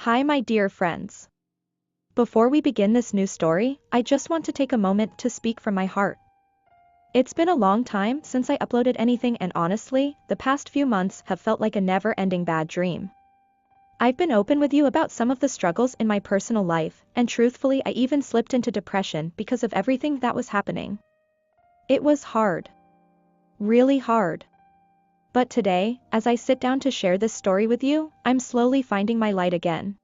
Hi my dear friends. Before we begin this new story, I just want to take a moment to speak from my heart. It's been a long time since I uploaded anything and honestly, the past few months have felt like a never-ending bad dream. I've been open with you about some of the struggles in my personal life, and truthfully I even slipped into depression because of everything that was happening. It was hard. Really hard. But today, as I sit down to share this story with you, I'm slowly finding my light again.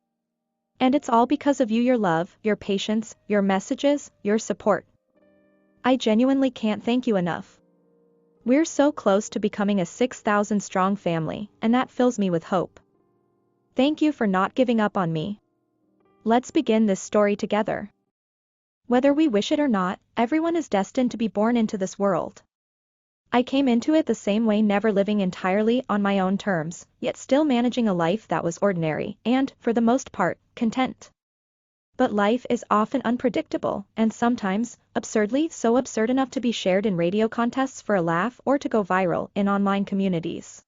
And it's all because of you, your love, your patience, your messages, your support. I genuinely can't thank you enough. We're so close to becoming a 6,000 strong family, and that fills me with hope. Thank you for not giving up on me. Let's begin this story together. Whether we wish it or not, everyone is destined to be born into this world. I came into it the same way, never living entirely on my own terms, yet still managing a life that was ordinary and, for the most part, content. But life is often unpredictable, and sometimes, absurdly, so absurd enough to be shared in radio contests for a laugh or to go viral in online communities.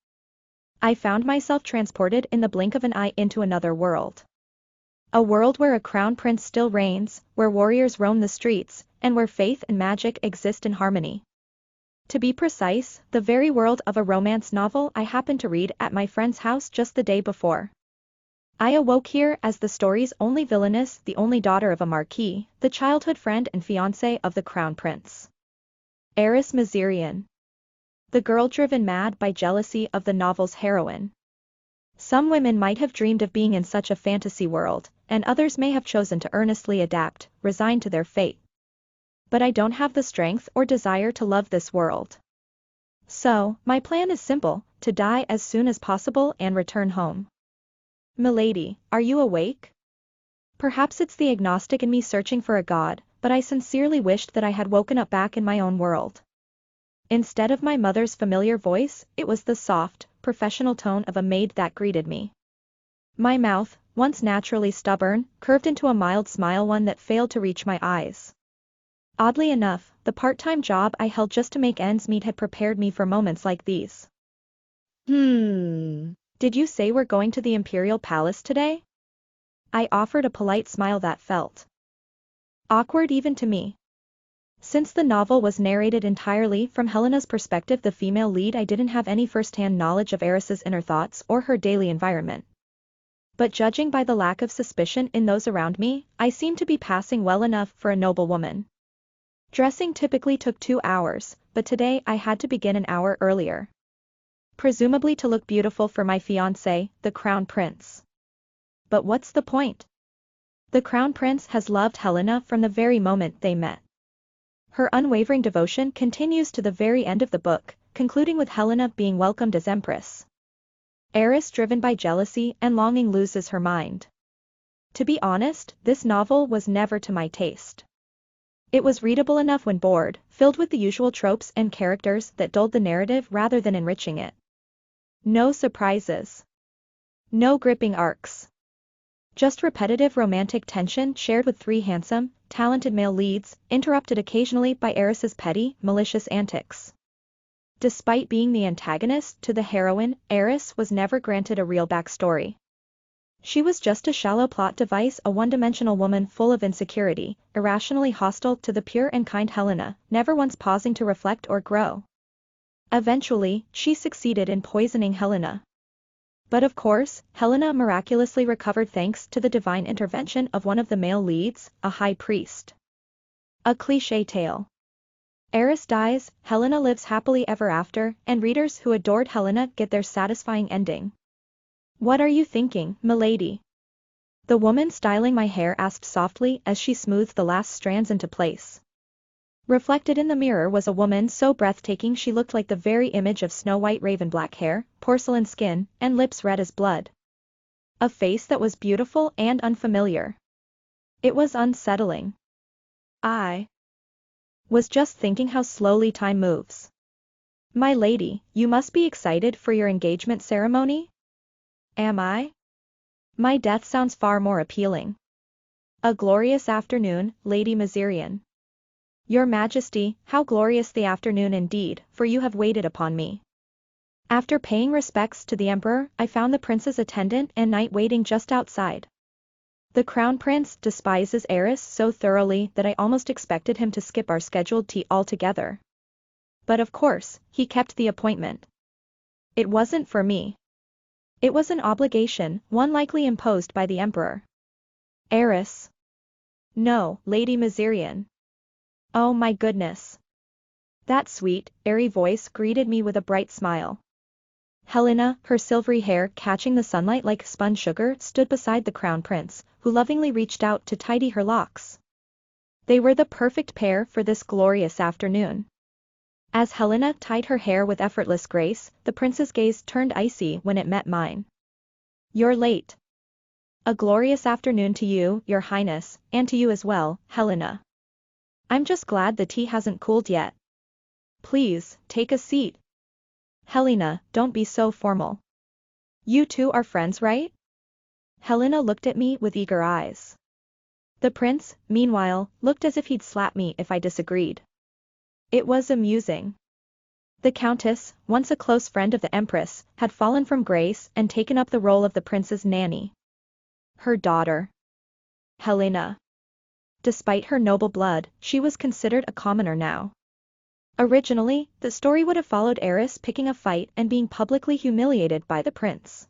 I found myself transported in the blink of an eye into another world. A world where a crown prince still reigns, where warriors roam the streets, and where faith and magic exist in harmony. To be precise, the very world of a romance novel I happened to read at my friend's house just the day before. I awoke here as the story's only Villainess, the only daughter of a marquis, the childhood friend and fiancée of the crown prince. Heiress Mazirian. The girl driven mad by jealousy of the novel's heroine. Some women might have dreamed of being in such a fantasy world, and others may have chosen to earnestly adapt, resigned to their fate. But I don't have the strength or desire to love this world. So, my plan is simple, to die as soon as possible and return home. Milady, are you awake? Perhaps it's the agnostic in me searching for a god, but I sincerely wished that I had woken up back in my own world. Instead of my mother's familiar voice, it was the soft, professional tone of a maid that greeted me. My mouth, once naturally stubborn, curved into a mild smile, one that failed to reach my eyes. Oddly enough, the part-time job I held just to make ends meet had prepared me for moments like these. Did you say we're going to the Imperial Palace today? I offered a polite smile that felt awkward even to me. Since the novel was narrated entirely from Helena's perspective, the female lead, I didn't have any first-hand knowledge of Eris's inner thoughts or her daily environment. But judging by the lack of suspicion in those around me, I seemed to be passing well enough for a noble woman. Dressing typically took 2 hours, but today I had to begin an hour earlier. Presumably to look beautiful for my fiancé, the crown prince. But what's the point? The crown prince has loved Helena from the very moment they met. Her unwavering devotion continues to the very end of the book, concluding with Helena being welcomed as empress. Eris, driven by jealousy and longing, loses her mind. To be honest, this novel was never to my taste. It was readable enough when bored, filled with the usual tropes and characters that dulled the narrative rather than enriching it. No surprises. No gripping arcs. Just repetitive romantic tension shared with 3 handsome, talented male leads, interrupted occasionally by Eris's petty, malicious antics. Despite being the antagonist to the heroine, Eris was never granted a real backstory. She was just a shallow plot device, a one-dimensional woman full of insecurity, irrationally hostile to the pure and kind Helena, never once pausing to reflect or grow. Eventually, she succeeded in poisoning Helena. But of course, Helena miraculously recovered thanks to the divine intervention of one of the male leads, a high priest. A cliché tale. Eris dies, Helena lives happily ever after, and readers who adored Helena get their satisfying ending. What are you thinking, milady? The woman styling my hair asked softly as she smoothed the last strands into place. Reflected in the mirror was a woman so breathtaking she looked like the very image of snow-white raven, black hair, porcelain skin, and lips red as blood. A face that was beautiful and unfamiliar. It was unsettling. I was just thinking how slowly time moves. My lady, you must be excited for your engagement ceremony? Am I? My death sounds far more appealing. A glorious afternoon, Lady Mazirian. Your Majesty, how glorious the afternoon indeed, for you have waited upon me. After paying respects to the Emperor, I found the prince's attendant and knight waiting just outside. The crown prince despises Eris so thoroughly that I almost expected him to skip our scheduled tea altogether. But of course, he kept the appointment. It wasn't for me. It was an obligation, one likely imposed by the emperor. Eris. No, Lady Mazirian. Oh my goodness. That sweet, airy voice greeted me with a bright smile. Helena, her silvery hair catching the sunlight like spun sugar, stood beside the crown prince, who lovingly reached out to tidy her locks. They were the perfect pair for this glorious afternoon. As Helena tied her hair with effortless grace, the prince's gaze turned icy when it met mine. You're late. A glorious afternoon to you, your highness, and to you as well, Helena. I'm just glad the tea hasn't cooled yet. Please, take a seat. Helena, don't be so formal. You two are friends, right? Helena looked at me with eager eyes. The prince, meanwhile, looked as if he'd slap me if I disagreed. It was amusing. The countess, once a close friend of the empress, had fallen from grace and taken up the role of the prince's nanny. Her daughter. Helena. Despite her noble blood, she was considered a commoner now. Originally, the story would have followed Eris picking a fight and being publicly humiliated by the prince.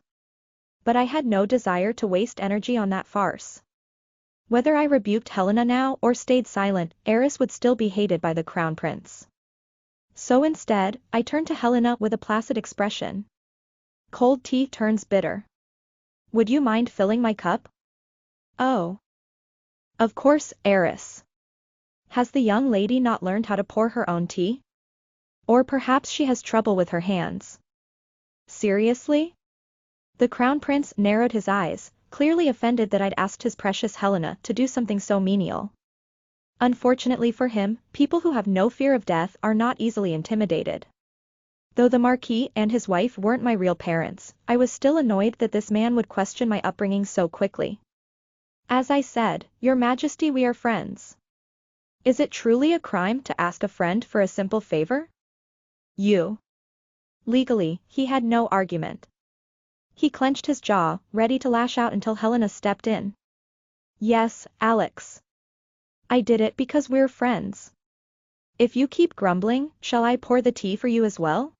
But I had no desire to waste energy on that farce. Whether I rebuked Helena now or stayed silent, Eris would still be hated by the crown prince. So instead, I turned to Helena with a placid expression. Cold tea turns bitter. Would you mind filling my cup? Oh. Of course, Eris. Has the young lady not learned how to pour her own tea? Or perhaps she has trouble with her hands. Seriously? The crown prince narrowed his eyes, clearly offended that I'd asked his precious Helena to do something so menial. Unfortunately for him, people who have no fear of death are not easily intimidated. Though the Marquis and his wife weren't my real parents, I was still annoyed that this man would question my upbringing so quickly. As I said, Your Majesty, we are friends. Is it truly a crime to ask a friend for a simple favor? You. Legally, he had no argument. He clenched his jaw, ready to lash out until Helena stepped in. Yes, Alex. I did it because we're friends. If you keep grumbling, shall I pour the tea for you as well?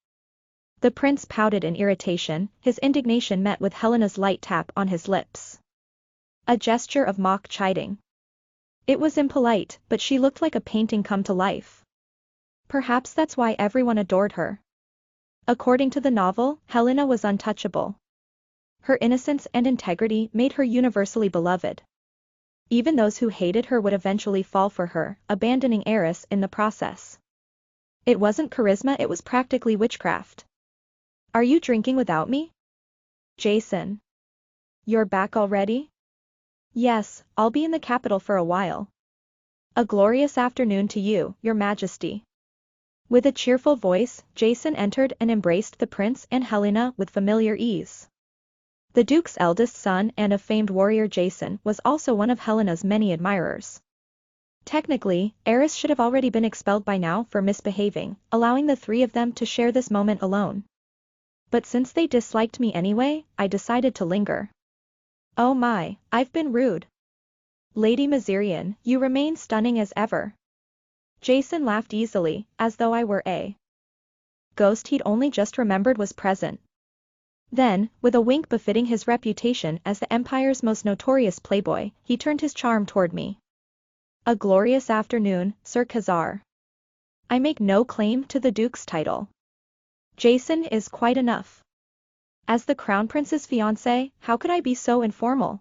The prince pouted in irritation, his indignation met with Helena's light tap on his lips. A gesture of mock chiding. It was impolite, but she looked like a painting come to life. Perhaps that's why everyone adored her. According to the novel, Helena was untouchable. Her innocence and integrity made her universally beloved. Even those who hated her would eventually fall for her, abandoning Eris in the process. It wasn't charisma, it was practically witchcraft. Are you drinking without me? Jason. You're back already? Yes, I'll be in the capital for a while. A glorious afternoon to you, Your Majesty. With a cheerful voice, Jason entered and embraced the prince and Helena with familiar ease. The Duke's eldest son and a famed warrior, Jason was also one of Helena's many admirers. Technically, Eris should have already been expelled by now for misbehaving, allowing the three of them to share this moment alone. But since they disliked me anyway, I decided to linger. Oh my, I've been rude. Lady Mazirian, you remain stunning as ever. Jason laughed easily, as though I were a ghost he'd only just remembered was present. Then, with a wink befitting his reputation as the Empire's most notorious playboy, he turned his charm toward me. A glorious afternoon, Sir Khazar. I make no claim to the Duke's title. Jason is quite enough. As the Crown Prince's fiancé, how could I be so informal?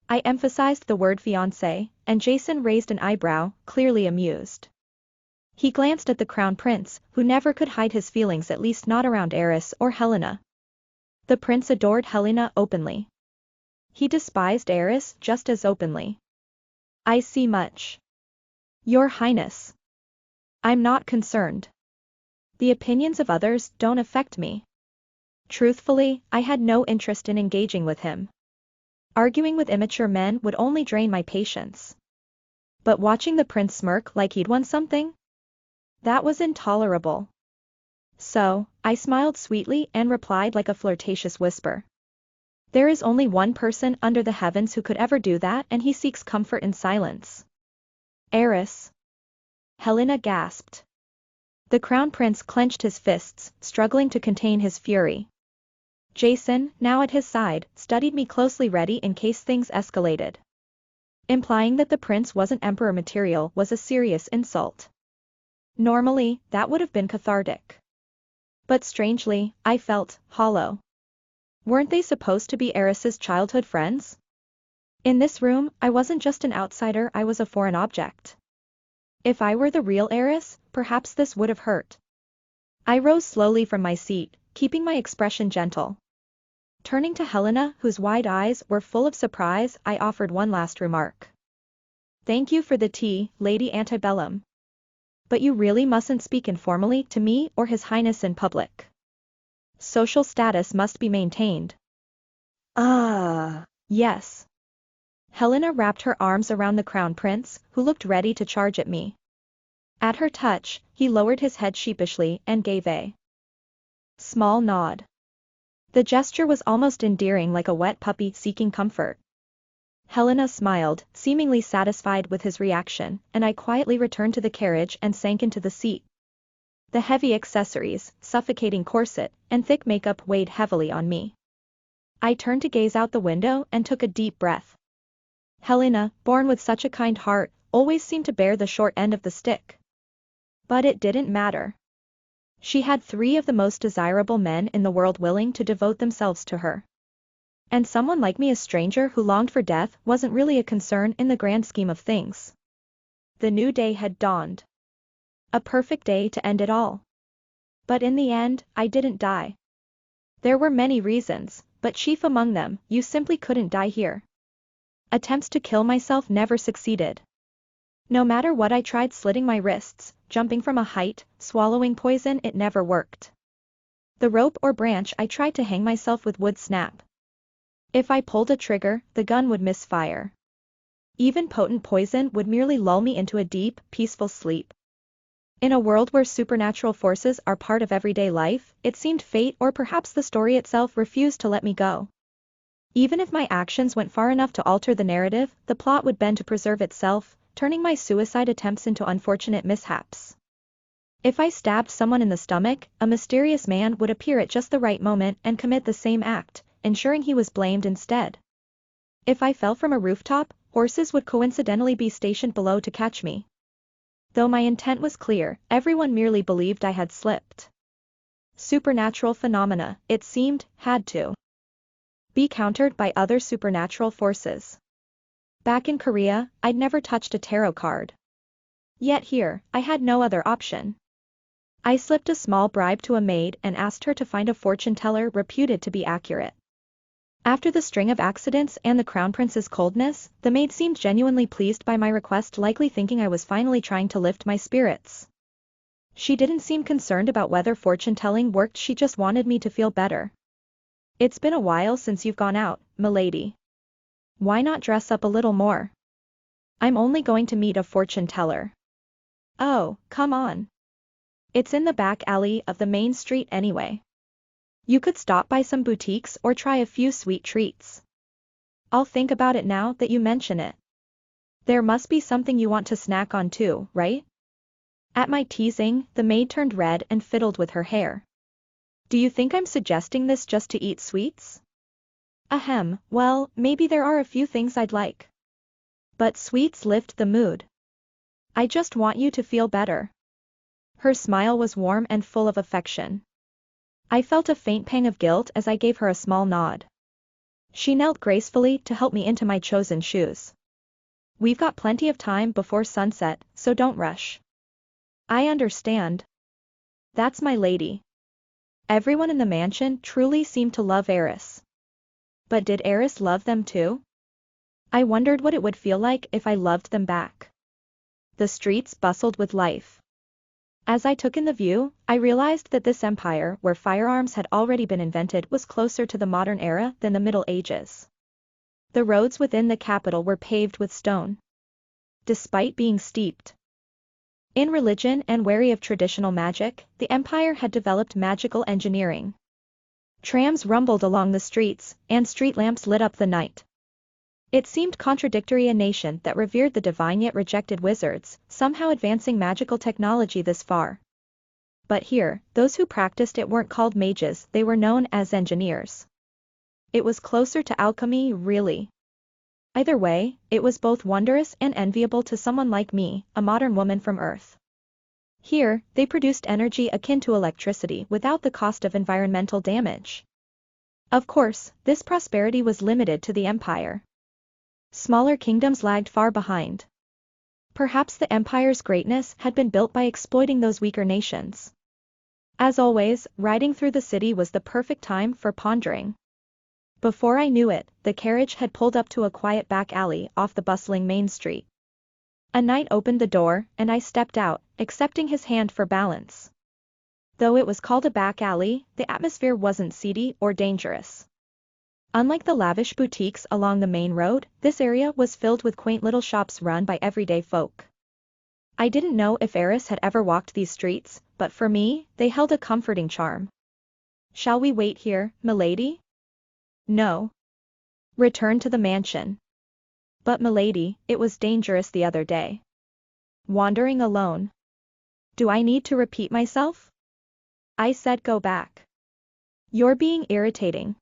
I emphasized the word fiancé, and Jason raised an eyebrow, clearly amused. He glanced at the Crown Prince, who never could hide his feelings, at least not around Eris or Helena. The prince adored Helena openly. He despised Eris just as openly. I see much. Your Highness. I'm not concerned. The opinions of others don't affect me. Truthfully, I had no interest in engaging with him. Arguing with immature men would only drain my patience. But watching the prince smirk like he'd won something? That was intolerable. So, I smiled sweetly and replied like a flirtatious whisper. There is only one person under the heavens who could ever do that, and he seeks comfort in silence. Eris. Helena gasped. The crown prince clenched his fists, struggling to contain his fury. Jason, now at his side, studied me closely, ready in case things escalated. Implying that the prince wasn't emperor material was a serious insult. Normally, that would have been cathartic. But strangely, I felt hollow. Weren't they supposed to be Eris's childhood friends? In this room, I wasn't just an outsider, I was a foreign object. If I were the real Eris, perhaps this would have hurt. I rose slowly from my seat, keeping my expression gentle. Turning to Helena, whose wide eyes were full of surprise, I offered one last remark. Thank you for the tea, Lady Antebellum. But you really mustn't speak informally to me or His Highness in public. Social status must be maintained. Yes. Helena wrapped her arms around the crown prince, who looked ready to charge at me. At her touch, he lowered his head sheepishly and gave a small nod. The gesture was almost endearing, like a wet puppy seeking comfort. Helena smiled, seemingly satisfied with his reaction, and I quietly returned to the carriage and sank into the seat. The heavy accessories, suffocating corset, and thick makeup weighed heavily on me. I turned to gaze out the window and took a deep breath. Helena, born with such a kind heart, always seemed to bear the short end of the stick. But it didn't matter. She had 3 of the most desirable men in the world willing to devote themselves to her. And someone like me, a stranger who longed for death, wasn't really a concern in the grand scheme of things. The new day had dawned. A perfect day to end it all. But in the end, I didn't die. There were many reasons, but chief among them, you simply couldn't die here. Attempts to kill myself never succeeded. No matter what I tried, slitting my wrists, jumping from a height, swallowing poison, it never worked. The rope or branch I tried to hang myself with would snap. If I pulled a trigger, the gun would misfire. Even potent poison would merely lull me into a deep, peaceful sleep. In a world where supernatural forces are part of everyday life, it seemed fate, or perhaps the story itself, refused to let me go. Even if my actions went far enough to alter the narrative, the plot would bend to preserve itself, turning my suicide attempts into unfortunate mishaps. If I stabbed someone in the stomach, a mysterious man would appear at just the right moment and commit the same act, ensuring he was blamed instead. If I fell from a rooftop, horses would coincidentally be stationed below to catch me. Though my intent was clear, everyone merely believed I had slipped. Supernatural phenomena, it seemed, had to be countered by other supernatural forces. Back in Korea, I'd never touched a tarot card. Yet here, I had no other option. I slipped a small bribe to a maid and asked her to find a fortune teller reputed to be accurate. After the string of accidents and the crown prince's coldness, the maid seemed genuinely pleased by my request, likely thinking I was finally trying to lift my spirits. She didn't seem concerned about whether fortune-telling worked, she just wanted me to feel better. It's been a while since you've gone out, milady. Why not dress up a little more? I'm only going to meet a fortune teller. Oh, come on. It's in the back alley of the main street anyway. You could stop by some boutiques or try a few sweet treats. I'll think about it now that you mention it. There must be something you want to snack on too, right? At my teasing, the maid turned red and fiddled with her hair. Do you think I'm suggesting this just to eat sweets? Ahem, well, maybe there are a few things I'd like. But sweets lift the mood. I just want you to feel better. Her smile was warm and full of affection. I felt a faint pang of guilt as I gave her a small nod. She knelt gracefully to help me into my chosen shoes. We've got plenty of time before sunset, so don't rush. I understand. That's my lady. Everyone in the mansion truly seemed to love Eris. But did Eris love them too? I wondered what it would feel like if I loved them back. The streets bustled with life. As I took in the view, I realized that this empire, where firearms had already been invented, was closer to the modern era than the Middle Ages. The roads within the capital were paved with stone. Despite being steeped in religion and wary of traditional magic, the empire had developed magical engineering. Trams rumbled along the streets, and street lamps lit up the night. It seemed contradictory, a nation that revered the divine yet rejected wizards, somehow advancing magical technology this far. But here, those who practiced it weren't called mages, they were known as engineers. It was closer to alchemy, really. Either way, it was both wondrous and enviable to someone like me, a modern woman from Earth. Here, they produced energy akin to electricity without the cost of environmental damage. Of course, this prosperity was limited to the empire. Smaller kingdoms lagged far behind. Perhaps the empire's greatness had been built by exploiting those weaker nations. As always, riding through the city was the perfect time for pondering. Before I knew it, the carriage had pulled up to a quiet back alley off the bustling main street. A knight opened the door, and I stepped out, accepting his hand for balance. Though it was called a back alley, the atmosphere wasn't seedy or dangerous. Unlike the lavish boutiques along the main road, this area was filled with quaint little shops run by everyday folk. I didn't know if Eris had ever walked these streets, but for me, they held a comforting charm. "Shall we wait here, milady?" "No. Return to the mansion." "But milady, it was dangerous the other day. Wandering alone." "Do I need to repeat myself?" I said, "Go back. You're being irritating."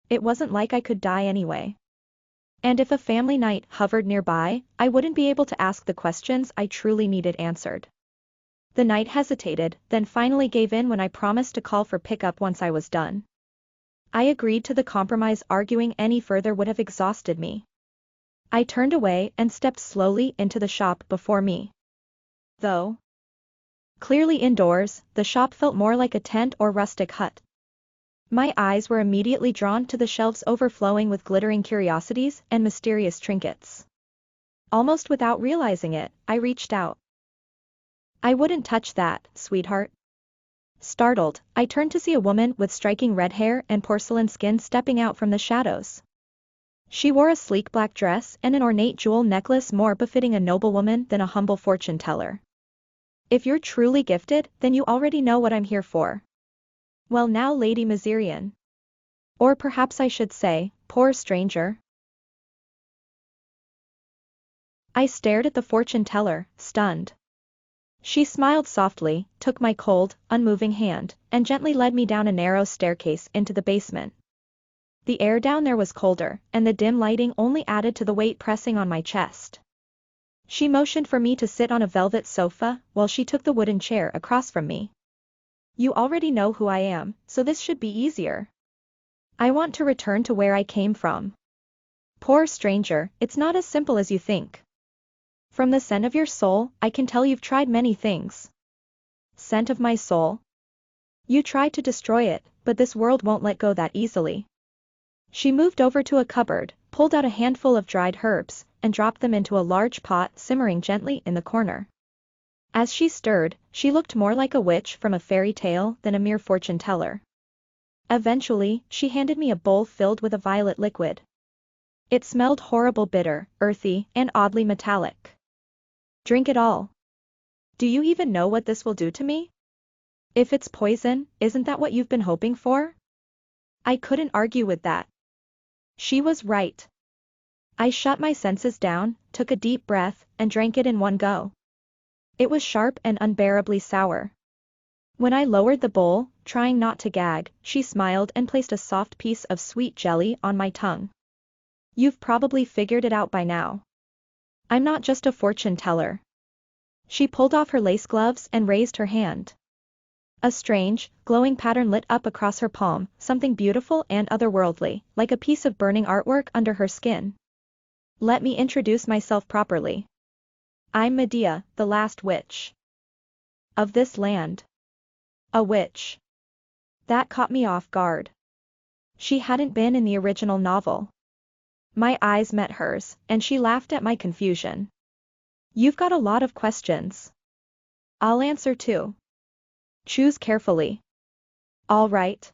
It wasn't like I could die anyway. And if a family knight hovered nearby, I wouldn't be able to ask the questions I truly needed answered. The knight hesitated, then finally gave in when I promised to call for pickup once I was done. I agreed to the compromise. Arguing any further would have exhausted me. I turned away and stepped slowly into the shop before me. Though clearly indoors, the shop felt more like a tent or rustic hut. My eyes were immediately drawn to the shelves overflowing with glittering curiosities and mysterious trinkets. Almost without realizing it, I reached out. "I wouldn't touch that, sweetheart." Startled, I turned to see a woman with striking red hair and porcelain skin stepping out from the shadows. She wore a sleek black dress and an ornate jewel necklace more befitting a noblewoman than a humble fortune teller. "If you're truly gifted, then you already know what I'm here for." "Well now, Lady Mazirian. Or perhaps I should say, poor stranger." I stared at the fortune teller, stunned. She smiled softly, took my cold, unmoving hand, and gently led me down a narrow staircase into the basement. The air down there was colder, and the dim lighting only added to the weight pressing on my chest. She motioned for me to sit on a velvet sofa, while she took the wooden chair across from me. "You already know who I am, so this should be easier. I want to return to where I came from." "Poor stranger, it's not as simple as you think. From the scent of your soul, I can tell you've tried many things." "Scent of my soul?" "You tried to destroy it, but this world won't let go that easily." She moved over to a cupboard, pulled out a handful of dried herbs, and dropped them into a large pot simmering gently in the corner. As she stirred, she looked more like a witch from a fairy tale than a mere fortune teller. Eventually, she handed me a bowl filled with a violet liquid. It smelled horrible, bitter, earthy, and oddly metallic. "Drink it all. Do you even know what this will do to me? If it's poison, isn't that what you've been hoping for?" I couldn't argue with that. She was right. I shut my senses down, took a deep breath, and drank it in one go. It was sharp and unbearably sour. When I lowered the bowl, trying not to gag, she smiled and placed a soft piece of sweet jelly on my tongue. "You've probably figured it out by now. I'm not just a fortune teller." She pulled off her lace gloves and raised her hand. A strange, glowing pattern lit up across her palm, something beautiful and otherworldly, like a piece of burning artwork under her skin. "Let me introduce myself properly. I'm Medea, the last witch of this land." A witch. That caught me off guard. She hadn't been in the original novel. My eyes met hers, and she laughed at my confusion. "You've got a lot of questions. I'll answer too. Choose carefully." "All right.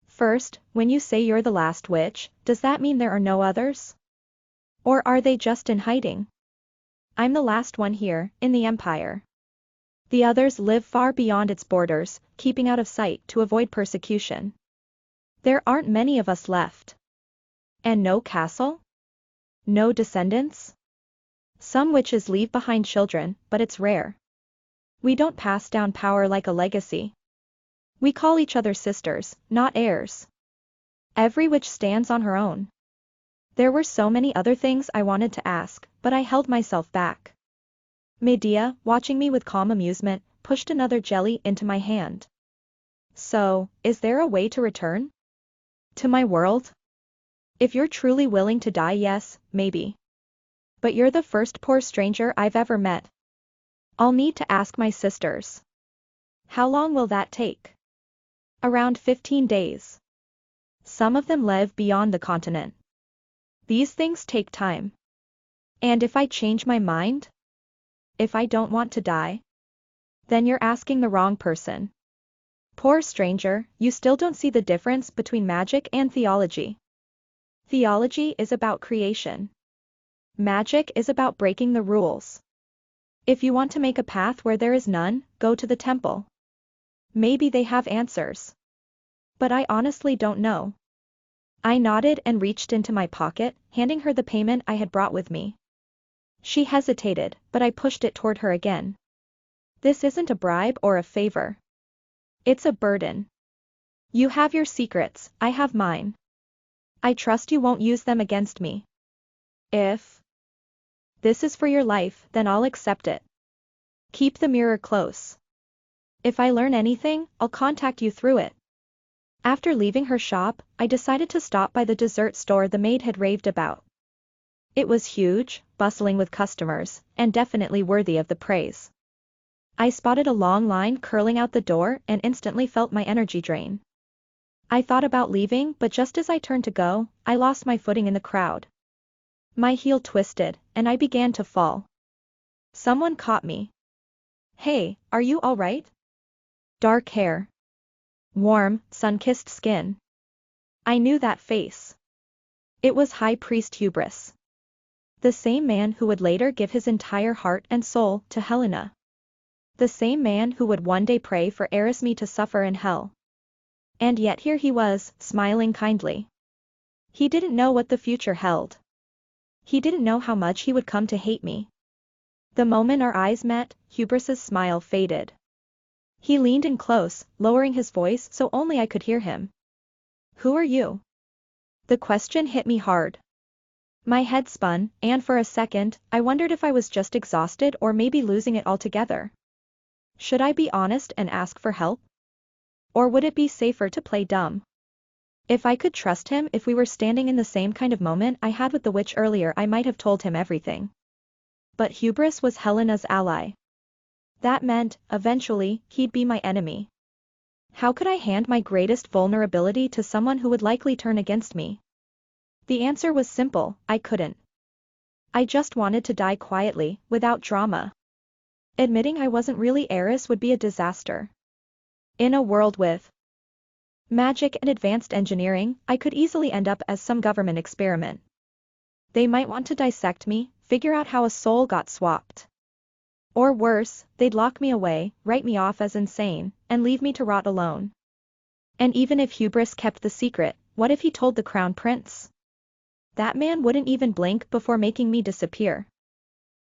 First, when you say you're the last witch, does that mean there are no others? Or are they just in hiding?" "I'm the last one here, in the Empire. The others live far beyond its borders, keeping out of sight to avoid persecution." There aren't many of us left. And no castle? No descendants? Some witches leave behind children, but it's rare. We don't pass down power like a legacy. We call each other sisters, not heirs. Every witch stands on her own. There were so many other things I wanted to ask, but I held myself back. Medea, watching me with calm amusement, pushed another jelly into my hand. So, is there a way to return? To my world? If you're truly willing to die, yes, maybe. But you're the first poor stranger I've ever met. I'll need to ask my sisters. How long will that take? Around 15 days. Some of them live beyond the continent. These things take time. And if I change my mind? If I don't want to die? Then you're asking the wrong person. Poor stranger, you still don't see the difference between magic and theology. Theology is about creation. Magic is about breaking the rules. If you want to make a path where there is none, go to the temple. Maybe they have answers. But I honestly don't know. I nodded and reached into my pocket, handing her the payment I had brought with me. She hesitated, but I pushed it toward her again. This isn't a bribe or a favor. It's a burden. You have your secrets, I have mine. I trust you won't use them against me. If this is for your life, then I'll accept it. Keep the mirror close. If I learn anything, I'll contact you through it. After leaving her shop, I decided to stop by the dessert store the maid had raved about. It was huge, bustling with customers, and definitely worthy of the praise. I spotted a long line curling out the door and instantly felt my energy drain. I thought about leaving, but just as I turned to go, I lost my footing in the crowd. My heel twisted, and I began to fall. Someone caught me. Hey, are you all right? Dark hair. Warm, sun-kissed skin. I knew that face. It was High Priest Hubris. The same man who would later give his entire heart and soul to Helena. The same man who would one day pray for Erisme to suffer in hell. And yet here he was, smiling kindly. He didn't know what the future held. He didn't know how much he would come to hate me. The moment our eyes met, Hubris's smile faded. He leaned in close, lowering his voice so only I could hear him. Who are you? The question hit me hard. My head spun, and for a second, I wondered if I was just exhausted or maybe losing it altogether. Should I be honest and ask for help? Or would it be safer to play dumb? If I could trust him, if we were standing in the same kind of moment I had with the witch earlier, I might have told him everything. But Hubris was Helena's ally. That meant, eventually, he'd be my enemy. How could I hand my greatest vulnerability to someone who would likely turn against me? The answer was simple, I couldn't. I just wanted to die quietly, without drama. Admitting I wasn't really Eris would be a disaster. In a world with magic and advanced engineering, I could easily end up as some government experiment. They might want to dissect me, figure out how a soul got swapped. Or worse, they'd lock me away, write me off as insane, and leave me to rot alone. And even if Hubris kept the secret, what if he told the crown prince? That man wouldn't even blink before making me disappear.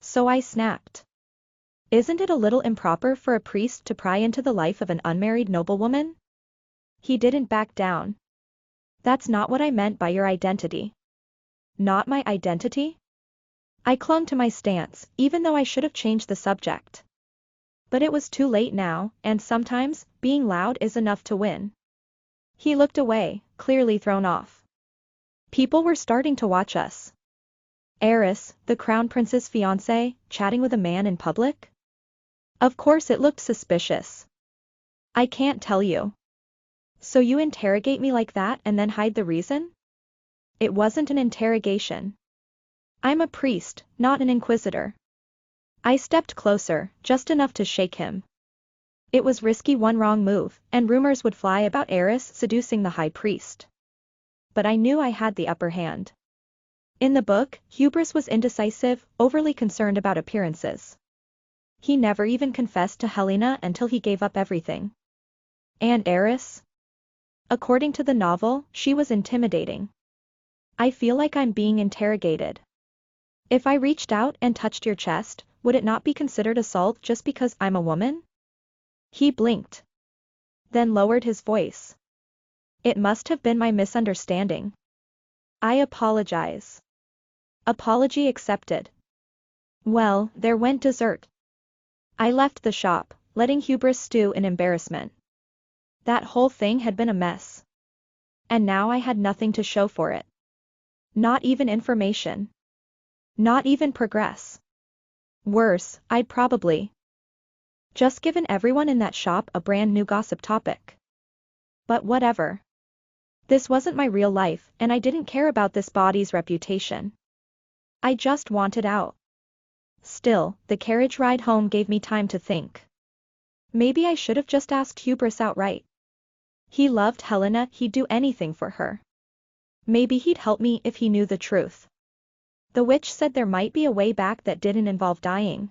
So I snapped. Isn't it a little improper for a priest to pry into the life of an unmarried noblewoman? He didn't back down. That's not what I meant by your identity. Not my identity? I clung to my stance, even though I should have changed the subject. But it was too late now, and sometimes, being loud is enough to win. He looked away, clearly thrown off. People were starting to watch us. Eris, the crown prince's fiancé, chatting with a man in public? Of course it looked suspicious. I can't tell you. So you interrogate me like that and then hide the reason? It wasn't an interrogation. I'm a priest, not an inquisitor. I stepped closer, just enough to shake him. It was risky, one wrong move, and rumors would fly about Eris seducing the high priest. But I knew I had the upper hand. In the book, Hubris was indecisive, overly concerned about appearances. He never even confessed to Helena until he gave up everything. And Eris? According to the novel, she was intimidating. I feel like I'm being interrogated. If I reached out and touched your chest, would it not be considered assault just because I'm a woman? He blinked. Then lowered his voice. It must have been my misunderstanding. I apologize. Apology accepted. Well, there went dessert. I left the shop, letting hubris stew in embarrassment. That whole thing had been a mess. And now I had nothing to show for it. Not even information. Not even progress. Worse, I'd probably just given everyone in that shop a brand new gossip topic. But whatever. This wasn't my real life, and I didn't care about this body's reputation. I just wanted out. Still, the carriage ride home gave me time to think. Maybe I should have just asked hubris outright. He loved Helena, he'd do anything for her. Maybe he'd help me if he knew the truth. The witch said there might be a way back that didn't involve dying.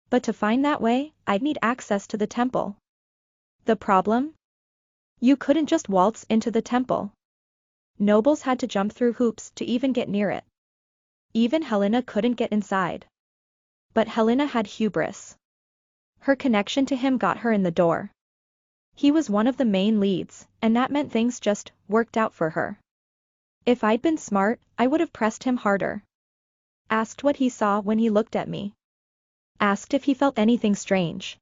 But to find that way, I'd need access to the temple. The problem? You couldn't just waltz into the temple. Nobles had to jump through hoops to even get near it. Even Helena couldn't get inside. But Helena had hubris. Her connection to him got her in the door. He was one of the main leads, and that meant things just worked out for her. If I'd been smart, I would have pressed him harder. Asked what he saw when he looked at me. Asked if he felt anything strange.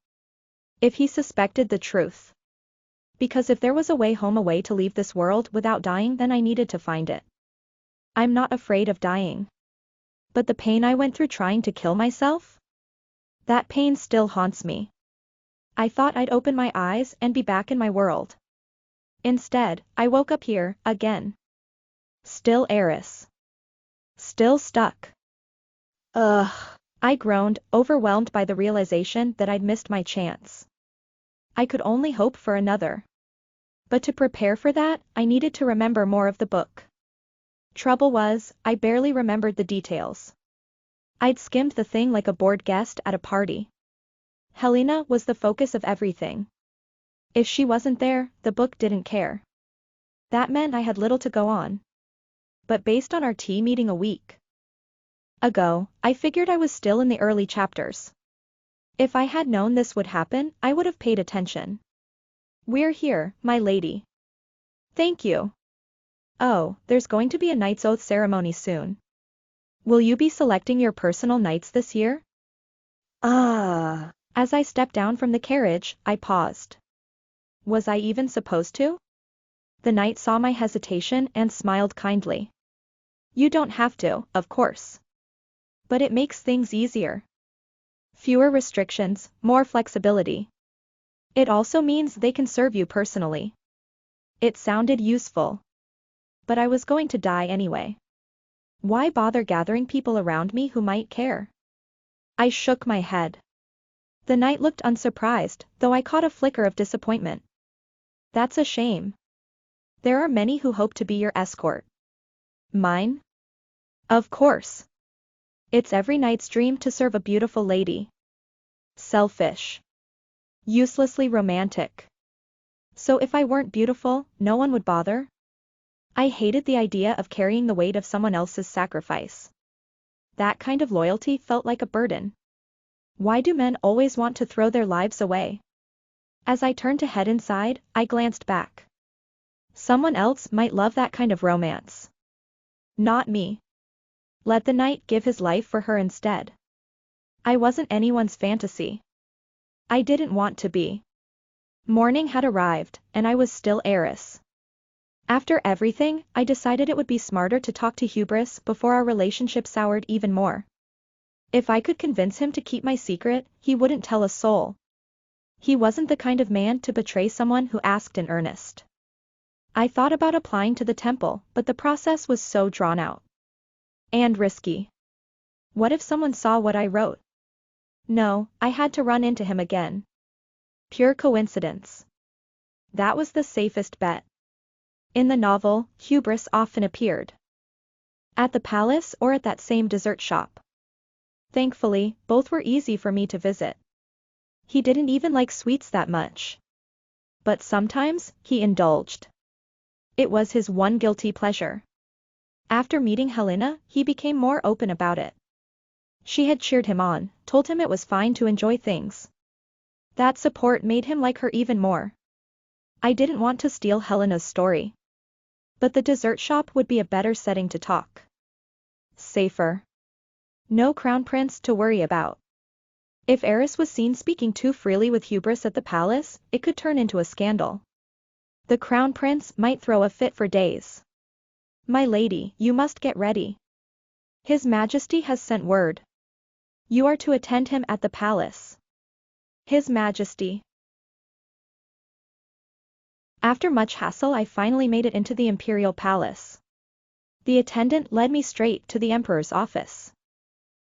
If he suspected the truth. Because if there was a way home, a way to leave this world without dying, then I needed to find it. I'm not afraid of dying. But the pain I went through trying to kill myself? That pain still haunts me. I thought I'd open my eyes and be back in my world. Instead, I woke up here, again. Still heiress. Still stuck. Ugh. I groaned, overwhelmed by the realization that I'd missed my chance. I could only hope for another. But to prepare for that, I needed to remember more of the book. Trouble was, I barely remembered the details. I'd skimmed the thing like a bored guest at a party. Helena was the focus of everything. If she wasn't there, the book didn't care. That meant I had little to go on. But based on our tea meeting a week ago, I figured I was still in the early chapters. If I had known this would happen, I would have paid attention. We're here, my lady. Thank you. Oh, there's going to be a knight's oath ceremony soon. Will you be selecting your personal knights this year? As I stepped down from the carriage, I paused. Was I even supposed to? The knight saw my hesitation and smiled kindly. You don't have to, of course. But it makes things easier. Fewer restrictions, more flexibility. It also means they can serve you personally. It sounded useful. But I was going to die anyway. Why bother gathering people around me who might care? I shook my head. The knight looked unsurprised, though I caught a flicker of disappointment. That's a shame. There are many who hope to be your escort. Mine? Of course. It's every knight's dream to serve a beautiful lady. Selfish. Uselessly romantic. So if I weren't beautiful, no one would bother? I hated the idea of carrying the weight of someone else's sacrifice. That kind of loyalty felt like a burden. Why do men always want to throw their lives away? As I turned to head inside, I glanced back. Someone else might love that kind of romance. Not me. Let the knight give his life for her instead. I wasn't anyone's fantasy. I didn't want to be. Morning had arrived, and I was still heiress. After everything, I decided it would be smarter to talk to hubris before our relationship soured even more. If I could convince him to keep my secret, he wouldn't tell a soul. He wasn't the kind of man to betray someone who asked in earnest. I thought about applying to the temple, but the process was so drawn out. And risky. What if someone saw what I wrote? No, I had to run into him again. Pure coincidence. That was the safest bet. In the novel, hubris often appeared. At the palace or at that same dessert shop. Thankfully, both were easy for me to visit. He didn't even like sweets that much. But sometimes, he indulged. It was his one guilty pleasure. After meeting Helena, he became more open about it. She had cheered him on, told him it was fine to enjoy things. That support made him like her even more. I didn't want to steal Helena's story. But the dessert shop would be a better setting to talk. Safer. No crown prince to worry about. If Eris was seen speaking too freely with hubris at the palace, it could turn into a scandal. The crown prince might throw a fit for days. My lady, you must get ready. His Majesty has sent word. You are to attend him at the palace. His Majesty. After much hassle I finally made it into the Imperial Palace. The attendant led me straight to the Emperor's office.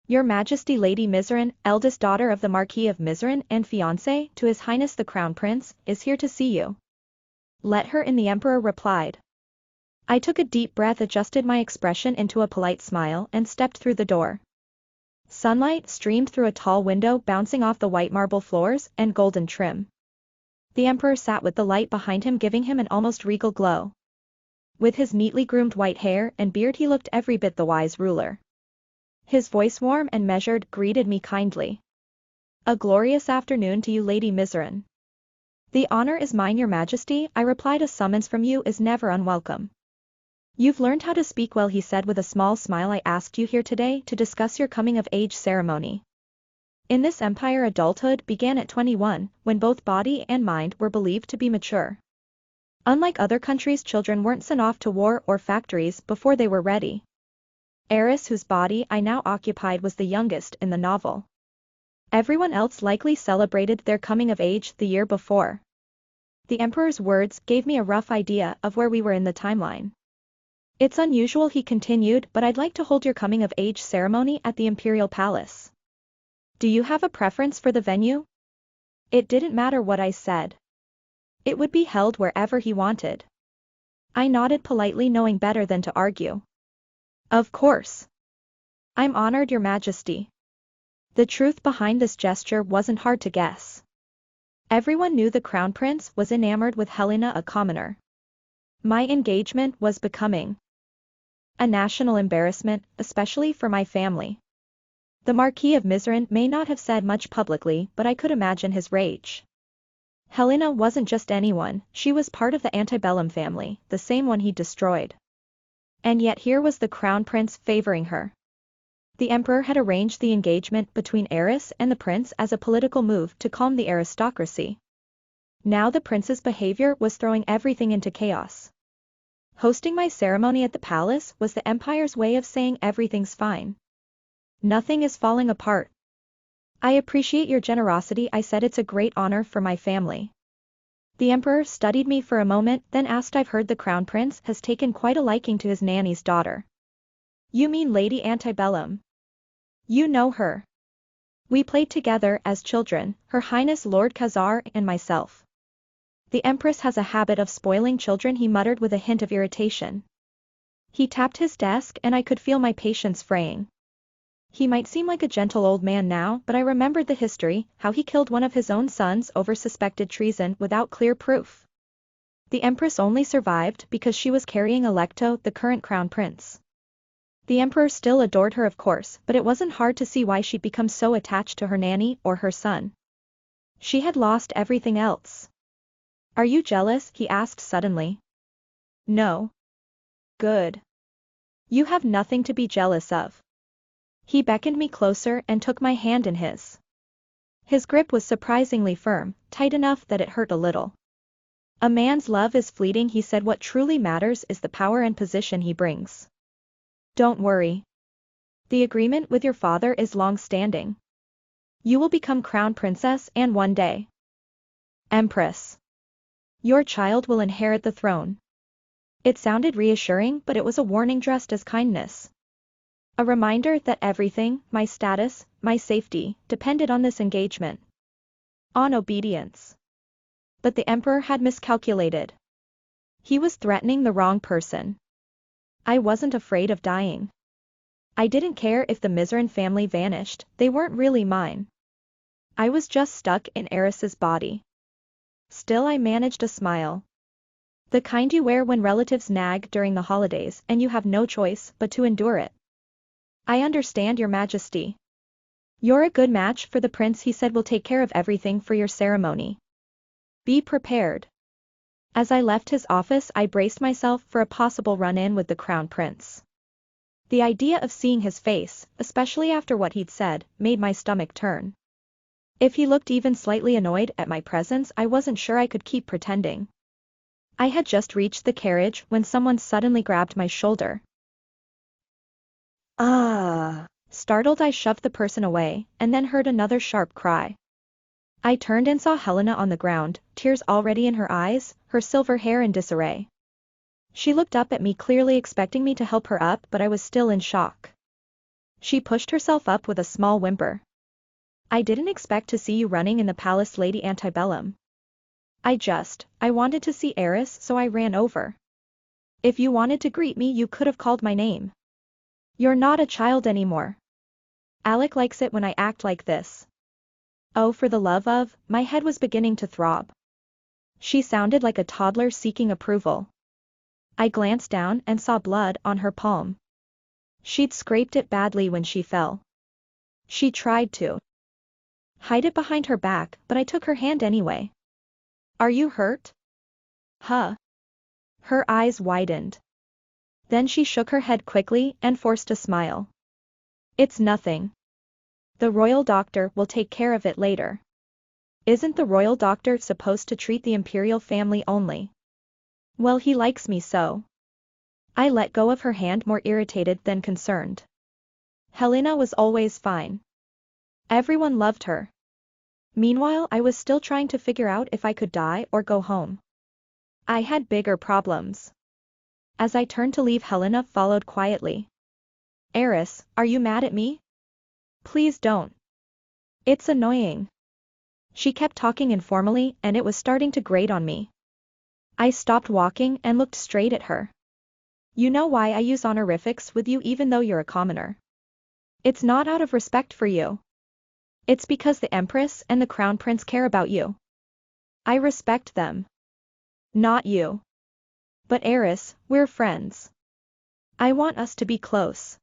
Your Majesty Lady Mizerin, eldest daughter of the Marquis of Mizerin and fiancée to His Highness the Crown Prince, is here to see you. Let her in, the Emperor replied. I took a deep breath, adjusted my expression into a polite smile, and stepped through the door. Sunlight streamed through a tall window, bouncing off the white marble floors and golden trim. The Emperor sat with the light behind him giving him an almost regal glow. With his neatly groomed white hair and beard he looked every bit the wise ruler. His voice, warm and measured, greeted me kindly. A glorious afternoon to you, Lady Mizerin. The honor is mine, Your Majesty, I replied. A summons from you is never unwelcome. You've learned how to speak well, he said with a small smile. I asked you here today to discuss your coming-of-age ceremony. In this empire, adulthood began at 21, when both body and mind were believed to be mature. Unlike other countries, children weren't sent off to war or factories before they were ready. Eris, whose body I now occupied, was the youngest in the novel. Everyone else likely celebrated their coming of age the year before. The Emperor's words gave me a rough idea of where we were in the timeline. It's unusual, he continued, but I'd like to hold your coming of age ceremony at the Imperial Palace. Do you have a preference for the venue? It didn't matter what I said. It would be held wherever he wanted. I nodded politely, knowing better than to argue. Of course. I'm honored, Your Majesty. The truth behind this gesture wasn't hard to guess. Everyone knew the Crown Prince was enamored with Helena, a commoner. My engagement was becoming a national embarrassment, especially for my family. The Marquis of Mizerin may not have said much publicly, but I could imagine his rage. Helena wasn't just anyone, she was part of the antebellum family, the same one he destroyed. And yet here was the Crown Prince favoring her. The Emperor had arranged the engagement between Eris and the Prince as a political move to calm the aristocracy. Now the Prince's behavior was throwing everything into chaos. Hosting my ceremony at the palace was the Empire's way of saying everything's fine. Nothing is falling apart. I appreciate your generosity, I said. It's a great honor for my family. The Emperor studied me for a moment, then asked, I've heard the Crown Prince has taken quite a liking to his nanny's daughter. You mean Lady Antebellum? You know her. We played together as children, Her Highness Lord Khazar and myself. The Empress has a habit of spoiling children, he muttered with a hint of irritation. He tapped his desk and I could feel my patience fraying. He might seem like a gentle old man now, but I remembered the history, how he killed one of his own sons over suspected treason without clear proof. The Empress only survived because she was carrying Alecto, the current Crown Prince. The Emperor still adored her, of course, but it wasn't hard to see why she'd become so attached to her nanny or her son. She had lost everything else. Are you jealous? He asked suddenly. No. Good. You have nothing to be jealous of. He beckoned me closer and took my hand in his. His grip was surprisingly firm, tight enough that it hurt a little. A man's love is fleeting, he said. What truly matters is the power and position he brings. Don't worry. The agreement with your father is long-standing. You will become Crown Princess and one day Empress. Your child will inherit the throne. It sounded reassuring, but it was a warning dressed as kindness. A reminder that everything, my status, my safety, depended on this engagement. On obedience. But the Emperor had miscalculated. He was threatening the wrong person. I wasn't afraid of dying. I didn't care if the Mizerin family vanished, they weren't really mine. I was just stuck in Eris's body. Still I managed a smile. The kind you wear when relatives nag during the holidays and you have no choice but to endure it. I understand, Your Majesty. You're a good match for the prince. He said will take care of everything for your ceremony. Be prepared. As I left his office, I braced myself for a possible run-in with the crown prince. The idea of seeing his face, especially after what he'd said, made my stomach turn. If he looked even slightly annoyed at my presence, I wasn't sure I could keep pretending. I had just reached the carriage when someone suddenly grabbed my shoulder. Ah! Startled, I shoved the person away, and then heard another sharp cry. I turned and saw Helena on the ground, tears already in her eyes, her silver hair in disarray. She looked up at me, clearly expecting me to help her up, but I was still in shock. She pushed herself up with a small whimper. I didn't expect to see you running in the palace, Lady Antebellum. I wanted to see Eris, so I ran over. If you wanted to greet me, you could have called my name. You're not a child anymore. Alec likes it when I act like this. Oh, for the love of, my head was beginning to throb. She sounded like a toddler seeking approval. I glanced down and saw blood on her palm. She'd scraped it badly when she fell. She tried to hide it behind her back, but I took her hand anyway. Are you hurt? Huh? Her eyes widened. Then she shook her head quickly and forced a smile. It's nothing. The royal doctor will take care of it later. Isn't the royal doctor supposed to treat the imperial family only? Well, he likes me so. I let go of her hand, more irritated than concerned. Helena was always fine. Everyone loved her. Meanwhile, I was still trying to figure out if I could die or go home. I had bigger problems. As I turned to leave, Helena followed quietly. Eris, are you mad at me? Please don't. It's annoying. She kept talking informally, and it was starting to grate on me. I stopped walking and looked straight at her. You know why I use honorifics with you even though you're a commoner? It's not out of respect for you. It's because the Empress and the Crown Prince care about you. I respect them. Not you. But Eris, we're friends. I want us to be close.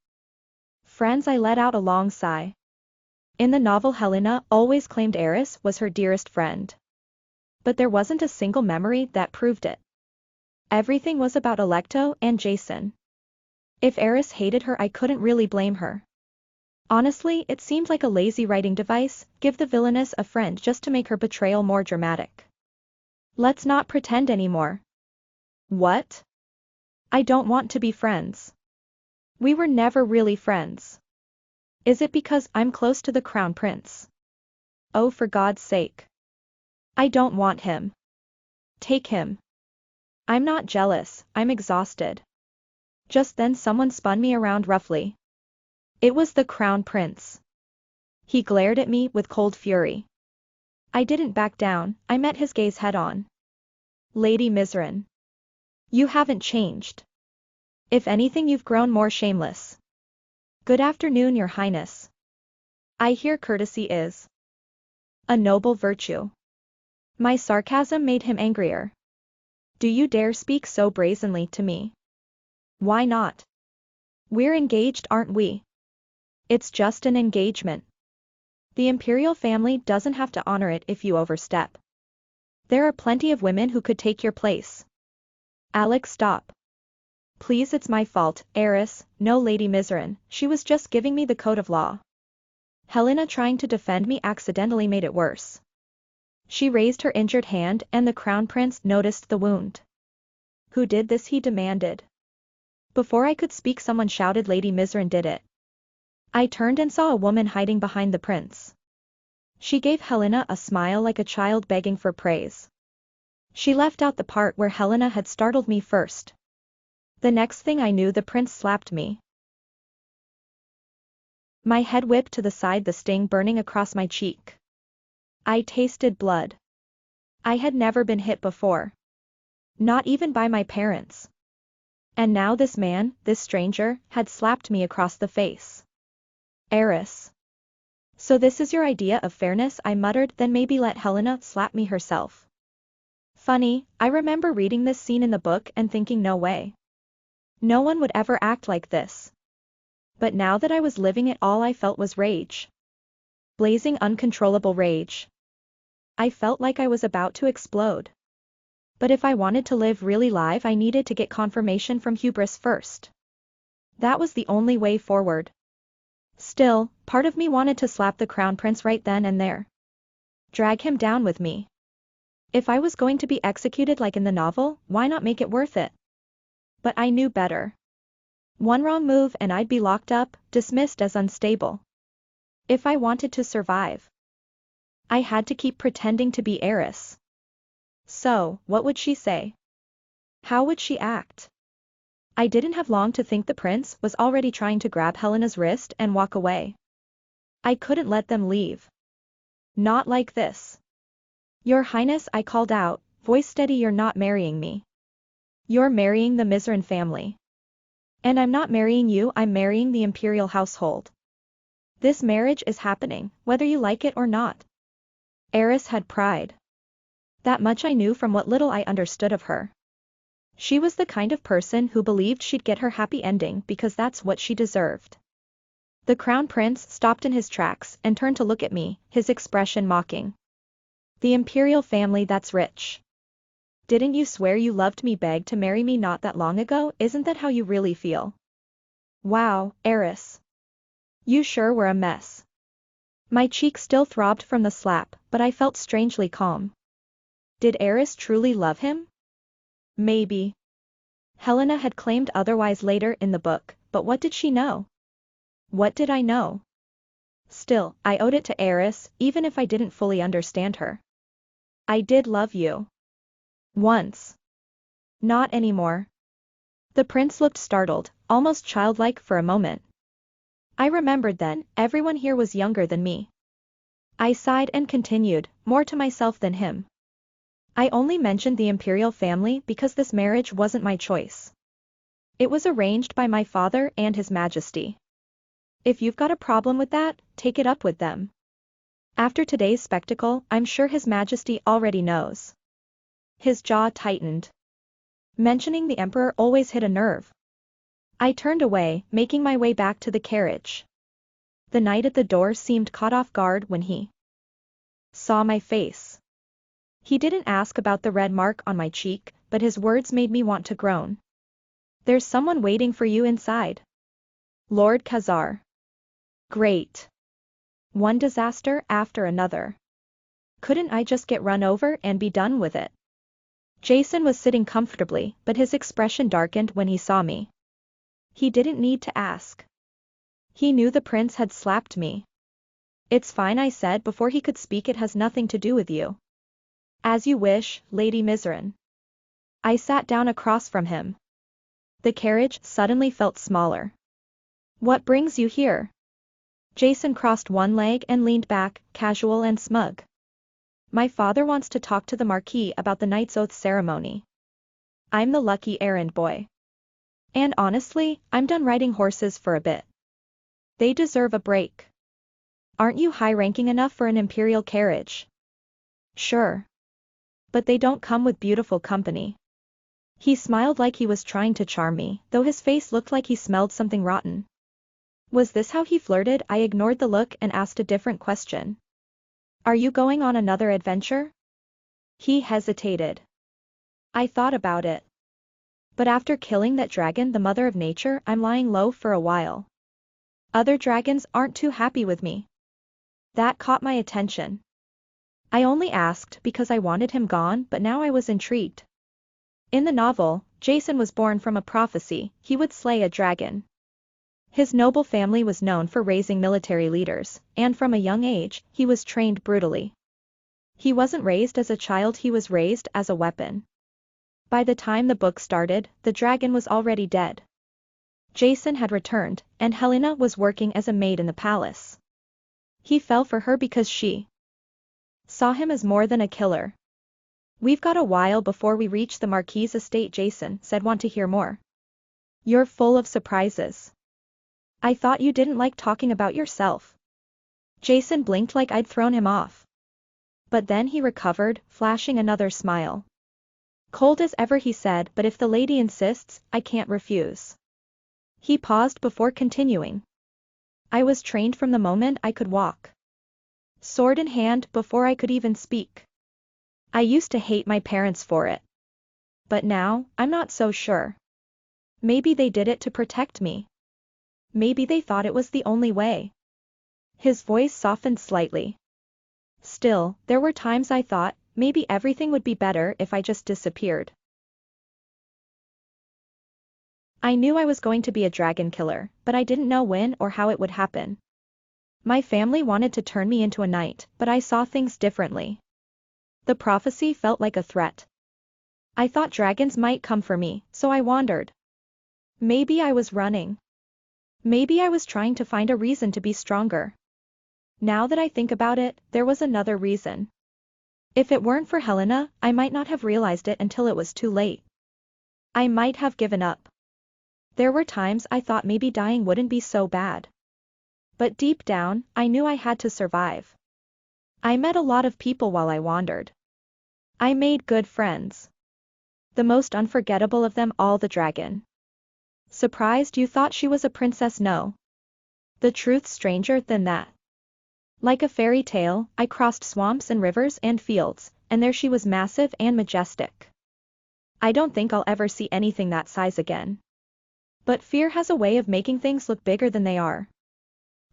Friends? I let out a long sigh. In the novel, Helena always claimed Eris was her dearest friend. But there wasn't a single memory that proved it. Everything was about Alecto and Jason. If Eris hated her, I couldn't really blame her. Honestly, it seemed like a lazy writing device, give the villainess a friend just to make her betrayal more dramatic. Let's not pretend anymore. What? I don't want to be friends. We were never really friends. Is it because I'm close to the Crown Prince? Oh, for God's sake. I don't want him. Take him. I'm not jealous, I'm exhausted. Just then someone spun me around roughly. It was the Crown Prince. He glared at me with cold fury. I didn't back down, I met his gaze head-on. Lady Mizran. You haven't changed. If anything, you've grown more shameless. Good afternoon, Your Highness. I hear courtesy is a noble virtue. My sarcasm made him angrier. Do you dare speak so brazenly to me? Why not? We're engaged, aren't we? It's just an engagement. The Imperial family doesn't have to honor it if you overstep. There are plenty of women who could take your place. Alex, stop. Please, it's my fault, Eris. No, Lady Mizran, she was just giving me the code of law. Helena trying to defend me accidentally made it worse. She raised her injured hand and the Crown Prince noticed the wound. Who did this? He demanded. Before I could speak, someone shouted, Lady Mizran did it. I turned and saw a woman hiding behind the prince. She gave Helena a smile like a child begging for praise. She left out the part where Helena had startled me first. The next thing I knew, the prince slapped me. My head whipped to the side, the sting burning across my cheek. I tasted blood. I had never been hit before. Not even by my parents. And now this man, this stranger, had slapped me across the face. Eris. So this is your idea of fairness, I muttered, then maybe let Helena slap me herself. Funny, I remember reading this scene in the book and thinking no way. No one would ever act like this. But now that I was living it, all I felt was rage. Blazing uncontrollable rage. I felt like I was about to explode. But if I wanted to live really live, I needed to get confirmation from hubris first. That was the only way forward. Still, part of me wanted to slap the crown prince right then and there. Drag him down with me. If I was going to be executed like in the novel, why not make it worth it? But I knew better. One wrong move and I'd be locked up, dismissed as unstable. If I wanted to survive, I had to keep pretending to be heiress. So, what would she say? How would she act? I didn't have long to think. The prince was already trying to grab Helena's wrist and walk away. I couldn't let them leave. Not like this. Your Highness, I called out, voice steady, you're not marrying me. You're marrying the Mizran family. And I'm not marrying you, I'm marrying the Imperial household. This marriage is happening, whether you like it or not. Eris had pride. That much I knew from what little I understood of her. She was the kind of person who believed she'd get her happy ending because that's what she deserved. The crown prince stopped in his tracks and turned to look at me, his expression mocking. The Imperial family, that's rich. Didn't you swear you loved me, begged to marry me not that long ago? Isn't that how you really feel? Wow, Eris. You sure were a mess. My cheek still throbbed from the slap, but I felt strangely calm. Did Eris truly love him? Maybe. Helena had claimed otherwise later in the book, but what did she know? What did I know? Still, I owed it to Eris, even if I didn't fully understand her. I did love you. Once. Not anymore. The prince looked startled, almost childlike for a moment. I remembered then, everyone here was younger than me. I sighed and continued, more to myself than him. I only mentioned the Imperial family because this marriage wasn't my choice. It was arranged by my father and His Majesty. If you've got a problem with that, take it up with them. After today's spectacle, I'm sure His Majesty already knows. His jaw tightened. Mentioning the Emperor always hit a nerve. I turned away, making my way back to the carriage. The knight at the door seemed caught off guard when he saw my face. He didn't ask about the red mark on my cheek, but his words made me want to groan. There's someone waiting for you inside. Lord Khazar. Great. One disaster after another. Couldn't I just get run over and be done with it? Jason was sitting comfortably, but his expression darkened when he saw me. He didn't need to ask. He knew the prince had slapped me. It's fine, I said before he could speak, it has nothing to do with you. As you wish, Lady Mizran. I sat down across from him. The carriage suddenly felt smaller. What brings you here? Jason crossed one leg and leaned back, casual and smug. My father wants to talk to the Marquis about the Knight's Oath ceremony. I'm the lucky errand boy. And honestly, I'm done riding horses for a bit. They deserve a break. Aren't you high-ranking enough for an Imperial carriage? Sure. But they don't come with beautiful company. He smiled like he was trying to charm me, though his face looked like he smelled something rotten. Was this how he flirted? I ignored the look and asked a different question. Are you going on another adventure? He hesitated. I thought about it. But after killing that dragon, the mother of nature, I'm lying low for a while. Other dragons aren't too happy with me. That caught my attention. I only asked because I wanted him gone, but now I was intrigued. In the novel, Jason was born from a prophecy, he would slay a dragon. His noble family was known for raising military leaders, and from a young age, he was trained brutally. He wasn't raised as a child, he was raised as a weapon. By the time the book started, the dragon was already dead. Jason had returned, and Helena was working as a maid in the palace. He fell for her because she saw him as more than a killer. We've got a while before we reach the Marquis' estate, Jason said. Want to hear more? You're full of surprises. I thought you didn't like talking about yourself. Jason blinked like I'd thrown him off. But then he recovered, flashing another smile. Cold as ever he said, but if the lady insists, I can't refuse. He paused before continuing. I was trained from the moment I could walk. Sword in hand before I could even speak. I used to hate my parents for it. But now, I'm not so sure. Maybe they did it to protect me. Maybe they thought it was the only way. His voice softened slightly. Still, there were times I thought, maybe everything would be better if I just disappeared. I knew I was going to be a dragon killer, but I didn't know when or how it would happen. My family wanted to turn me into a knight, but I saw things differently. The prophecy felt like a threat. I thought dragons might come for me, so I wandered. Maybe I was running. Maybe I was trying to find a reason to be stronger. Now that I think about it, there was another reason. If it weren't for Helena, I might not have realized it until it was too late. I might have given up. There were times I thought maybe dying wouldn't be so bad. But deep down, I knew I had to survive. I met a lot of people while I wandered. I made good friends. The most unforgettable of them all, the dragon. Surprised you thought she was a princess? No. The truth's stranger than that. Like a fairy tale, I crossed swamps and rivers and fields, and there she was, massive and majestic. I don't think I'll ever see anything that size again. But fear has a way of making things look bigger than they are.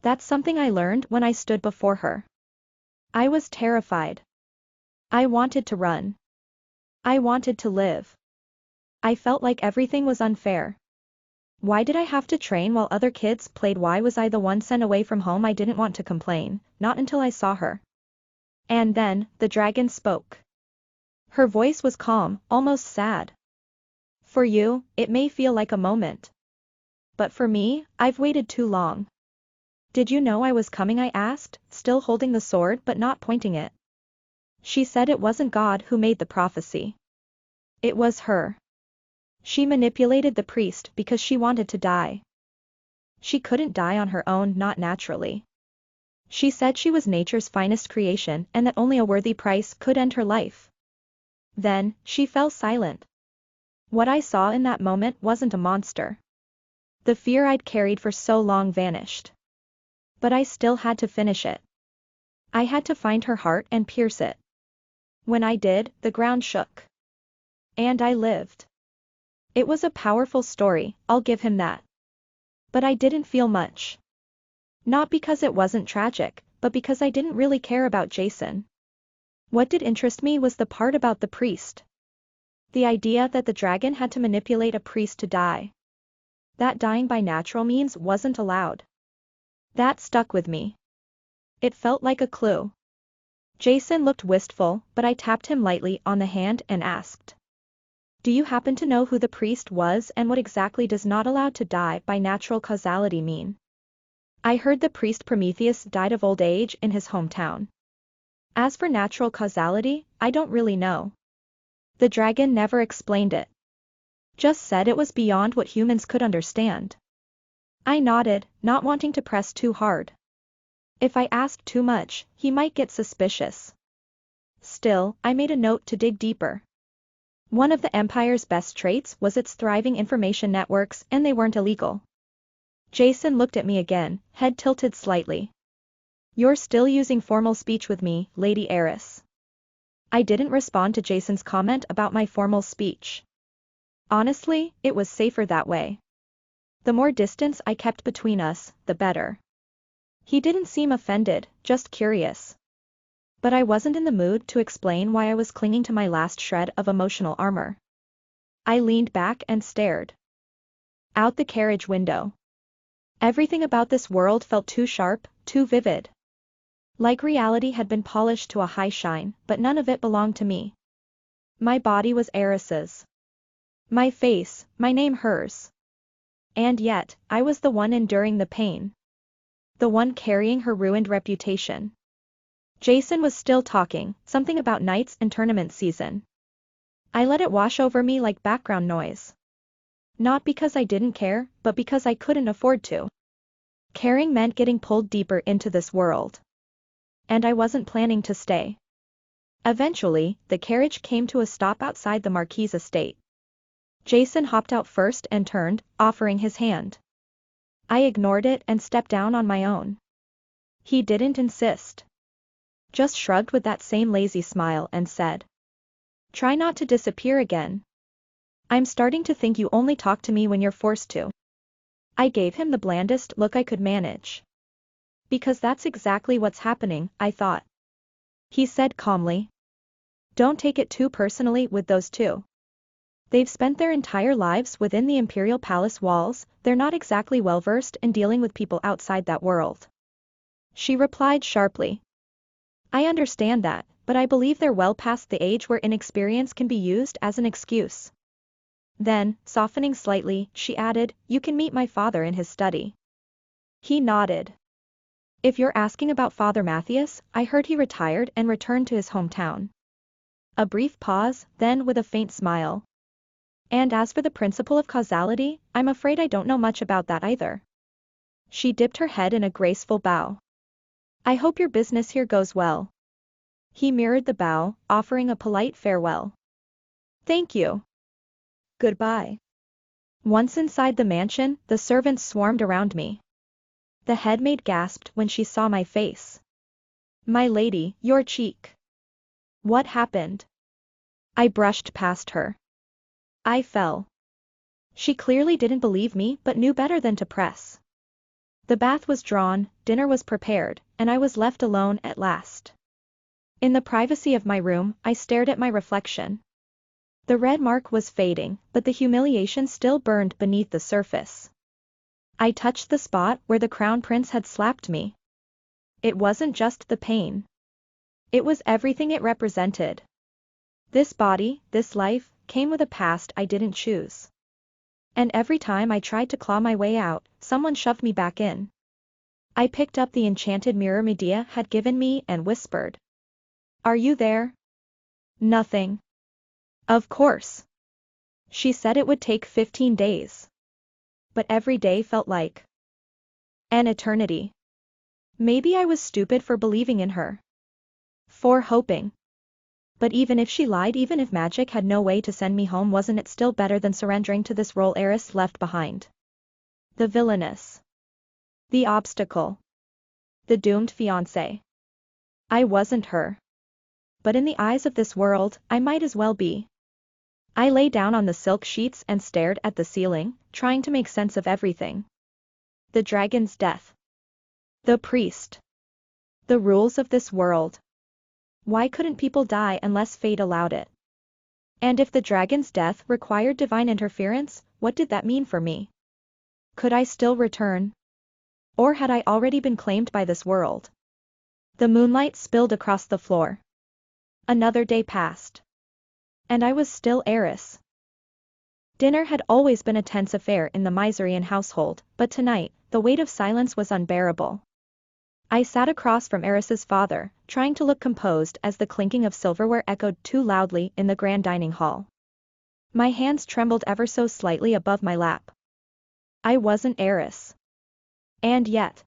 That's something I learned when I stood before her. I was terrified. I wanted to run. I wanted to live. I felt like everything was unfair. Why did I have to train while other kids played? Why was I the one sent away from home? I didn't want to complain, not until I saw her. And then, the dragon spoke. Her voice was calm, almost sad. For you, it may feel like a moment. But for me, I've waited too long. Did you know I was coming? I asked, still holding the sword but not pointing it. She said it wasn't God who made the prophecy. It was her. She manipulated the priest because she wanted to die. She couldn't die on her own, not naturally. She said she was nature's finest creation and that only a worthy price could end her life. Then, she fell silent. What I saw in that moment wasn't a monster. The fear I'd carried for so long vanished. But I still had to finish it. I had to find her heart and pierce it. When I did, the ground shook. And I lived. It was a powerful story, I'll give him that. But I didn't feel much. Not because it wasn't tragic, but because I didn't really care about Jason. What did interest me was the part about the priest. The idea that the dragon had to manipulate a priest to die. That dying by natural means wasn't allowed. That stuck with me. It felt like a clue. Jason looked wistful, but I tapped him lightly on the hand and asked. Do you happen to know who the priest was, and what exactly does not allowed to die by natural causality mean? I heard the priest Prometheus died of old age in his hometown. As for natural causality, I don't really know. The dragon never explained it. Just said it was beyond what humans could understand. I nodded, not wanting to press too hard. If I asked too much, he might get suspicious. Still, I made a note to dig deeper. One of the Empire's best traits was its thriving information networks, and they weren't illegal. Jason looked at me again, head tilted slightly. You're still using formal speech with me, Lady Heiress. I didn't respond to Jason's comment about my formal speech. Honestly, it was safer that way. The more distance I kept between us, the better. He didn't seem offended, just curious. But I wasn't in the mood to explain why I was clinging to my last shred of emotional armor. I leaned back and stared. Out the carriage window. Everything about this world felt too sharp, too vivid. Like reality had been polished to a high shine, but none of it belonged to me. My body was Eris's. My face, my name hers. And yet, I was the one enduring the pain. The one carrying her ruined reputation. Jason was still talking, something about knights and tournament season. I let it wash over me like background noise. Not because I didn't care, but because I couldn't afford to. Caring meant getting pulled deeper into this world. And I wasn't planning to stay. Eventually, the carriage came to a stop outside the Marquis' estate. Jason hopped out first and turned, offering his hand. I ignored it and stepped down on my own. He didn't insist. Just shrugged with that same lazy smile and said, "Try not to disappear again. I'm starting to think you only talk to me when you're forced to." I gave him the blandest look I could manage. "Because that's exactly what's happening," I thought. He said calmly. "Don't take it too personally with those two. They've spent their entire lives within the Imperial Palace walls, they're not exactly well-versed in dealing with people outside that world." She replied sharply. "I understand that, but I believe they're well past the age where inexperience can be used as an excuse." Then, softening slightly, she added, "You can meet my father in his study." He nodded. "If you're asking about Father Matthias, I heard he retired and returned to his hometown." A brief pause, then with a faint smile. "And as for the principle of causality, I'm afraid I don't know much about that either." She dipped her head in a graceful bow. "I hope your business here goes well." He mirrored the bow, offering a polite farewell. "Thank you. Goodbye." Once inside the mansion, the servants swarmed around me. The head maid gasped when she saw my face. "My lady, your cheek. What happened?" I brushed past her. "I fell." She clearly didn't believe me but knew better than to press. The bath was drawn, dinner was prepared, and I was left alone at last. In the privacy of my room, I stared at my reflection. The red mark was fading, but the humiliation still burned beneath the surface. I touched the spot where the crown prince had slapped me. It wasn't just the pain. It was everything it represented. This body, this life, came with a past I didn't choose. And every time I tried to claw my way out, someone shoved me back in. I picked up the enchanted mirror Medea had given me and whispered, "Are you there?" "Nothing." "Of course." She said it would take 15 days. But every day felt like an eternity. Maybe I was stupid for believing in her. For hoping. But even if she lied, even if magic had no way to send me home, wasn't it still better than surrendering to this role heiress left behind? The villainess. The obstacle. The doomed fiancé. I wasn't her. But in the eyes of this world, I might as well be. I lay down on the silk sheets and stared at the ceiling, trying to make sense of everything. The dragon's death. The priest. The rules of this world. Why couldn't people die unless fate allowed it? And if the dragon's death required divine interference, what did that mean for me? Could I still return? Or had I already been claimed by this world? The moonlight spilled across the floor. Another day passed. And I was still heiress. Dinner had always been a tense affair in the Miserian household, but tonight, the weight of silence was unbearable. I sat across from Eris's father, trying to look composed as the clinking of silverware echoed too loudly in the grand dining hall. My hands trembled ever so slightly above my lap. I wasn't Eris. And yet,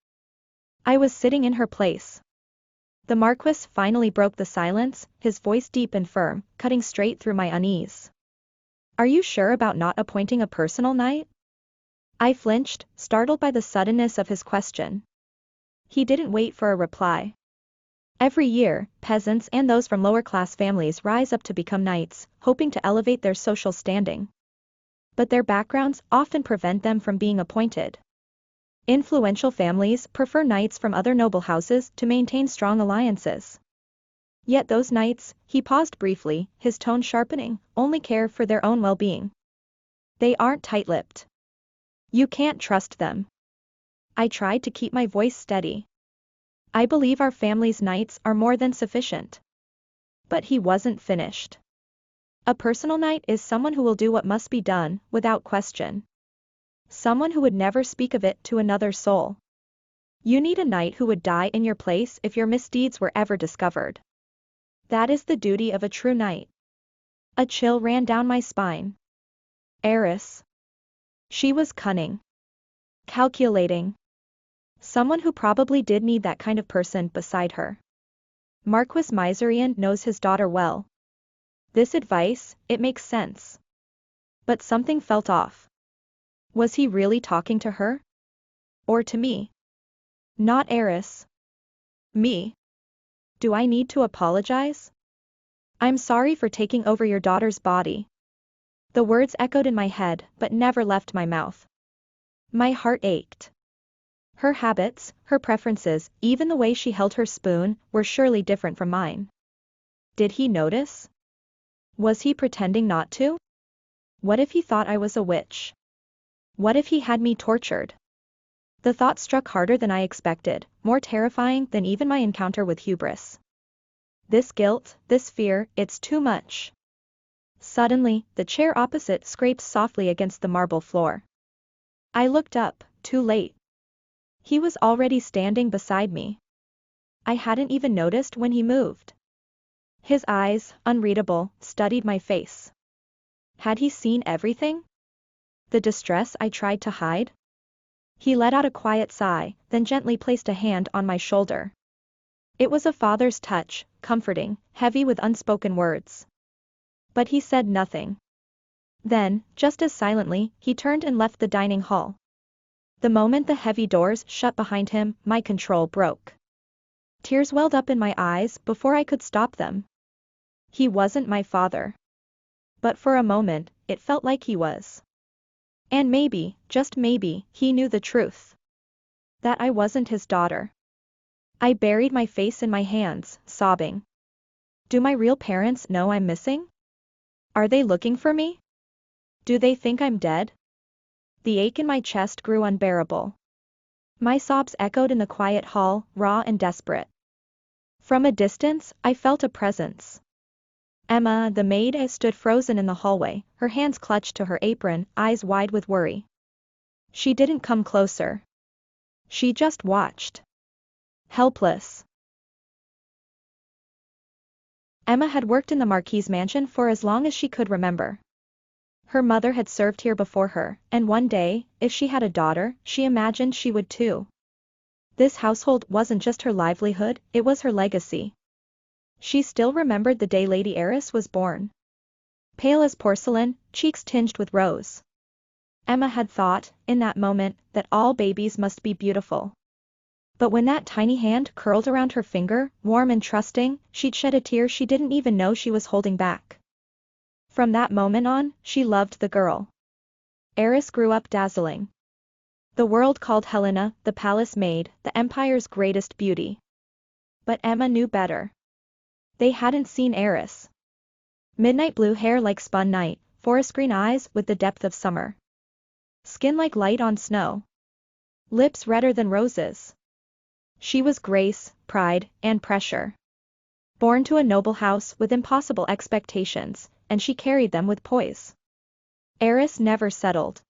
I was sitting in her place. The Marquis finally broke the silence, his voice deep and firm, cutting straight through my unease. "Are you sure about not appointing a personal knight?" I flinched, startled by the suddenness of his question. He didn't wait for a reply. Every year, peasants and those from lower-class families rise up to become knights, hoping to elevate their social standing. But their backgrounds often prevent them from being appointed. Influential families prefer knights from other noble houses to maintain strong alliances. Yet those knights, he paused briefly, his tone sharpening, only care for their own well-being. They aren't tight-lipped. You can't trust them. I tried to keep my voice steady. I believe our family's knights are more than sufficient. But he wasn't finished. A personal knight is someone who will do what must be done, without question. Someone who would never speak of it to another soul. You need a knight who would die in your place if your misdeeds were ever discovered. That is the duty of a true knight. A chill ran down my spine. Eris. She was cunning. Calculating. Someone who probably did need that kind of person beside her. Marquis Miserian knows his daughter well. This advice, it makes sense. But something felt off. Was he really talking to her? Or to me? Not Eris. Me. Do I need to apologize? I'm sorry for taking over your daughter's body. The words echoed in my head but never left my mouth. My heart ached. Her habits, her preferences, even the way she held her spoon, were surely different from mine. Did he notice? Was he pretending not to? What if he thought I was a witch? What if he had me tortured? The thought struck harder than I expected, more terrifying than even my encounter with hubris. This guilt, this fear, it's too much. Suddenly, the chair opposite scraped softly against the marble floor. I looked up, too late. He was already standing beside me. I hadn't even noticed when he moved. His eyes, unreadable, studied my face. Had he seen everything? The distress I tried to hide? He let out a quiet sigh, then gently placed a hand on my shoulder. It was a father's touch, comforting, heavy with unspoken words. But he said nothing. Then, just as silently, he turned and left the dining hall. The moment the heavy doors shut behind him, my control broke. Tears welled up in my eyes before I could stop them. He wasn't my father. But for a moment, it felt like he was. And maybe, just maybe, he knew the truth. That I wasn't his daughter. I buried my face in my hands, sobbing. Do my real parents know I'm missing? Are they looking for me? Do they think I'm dead? The ache in my chest grew unbearable. My sobs echoed in the quiet hall, raw and desperate. From a distance, I felt a presence. Emma, the maid, stood frozen in the hallway, her hands clutched to her apron, eyes wide with worry. She didn't come closer. She just watched. Helpless. Emma had worked in the Marquis' mansion for as long as she could remember. Her mother had served here before her, and one day, if she had a daughter, she imagined she would too. This household wasn't just her livelihood, it was her legacy. She still remembered the day Lady Eris was born. Pale as porcelain, cheeks tinged with rose. Emma had thought, in that moment, that all babies must be beautiful. But when that tiny hand curled around her finger, warm and trusting, she'd shed a tear she didn't even know she was holding back. From that moment on, she loved the girl. Eris grew up dazzling. The world called Helena, the palace maid, the empire's greatest beauty. But Emma knew better. They hadn't seen Eris. Midnight blue hair like spun night, forest green eyes with the depth of summer. Skin like light on snow. Lips redder than roses. She was grace, pride, and pressure. Born to a noble house with impossible expectations, and she carried them with poise. Eris never settled.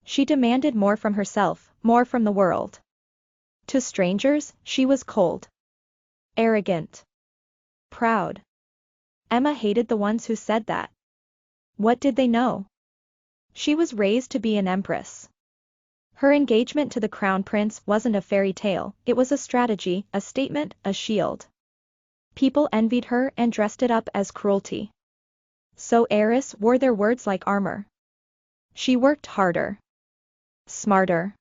She demanded more from herself, more from the world. To strangers, she was cold. Arrogant. Proud. Emma hated the ones who said that. What did they know? She was raised to be an empress. Her engagement to the crown prince wasn't a fairy tale, it was a strategy, a statement, a shield. People envied her and dressed it up as cruelty. So Eris wore their words like armor. She worked harder. Smarter.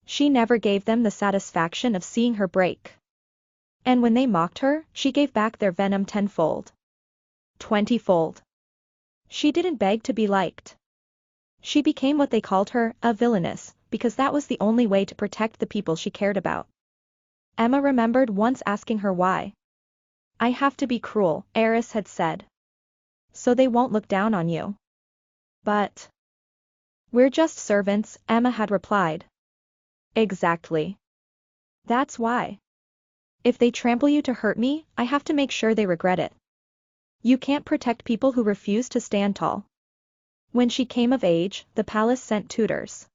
She never gave them the satisfaction of seeing her break. And when they mocked her, she gave back their venom tenfold. 20-fold. She didn't beg to be liked. She became what they called her, a villainess, because that was the only way to protect the people she cared about. Emma remembered once asking her why. I have to be cruel, Eris had said. So they won't look down on you. But we're just servants, Emma had replied. Exactly. That's why. If they trample you to hurt me, I have to make sure they regret it. You can't protect people who refuse to stand tall. When she came of age, the palace sent tutors.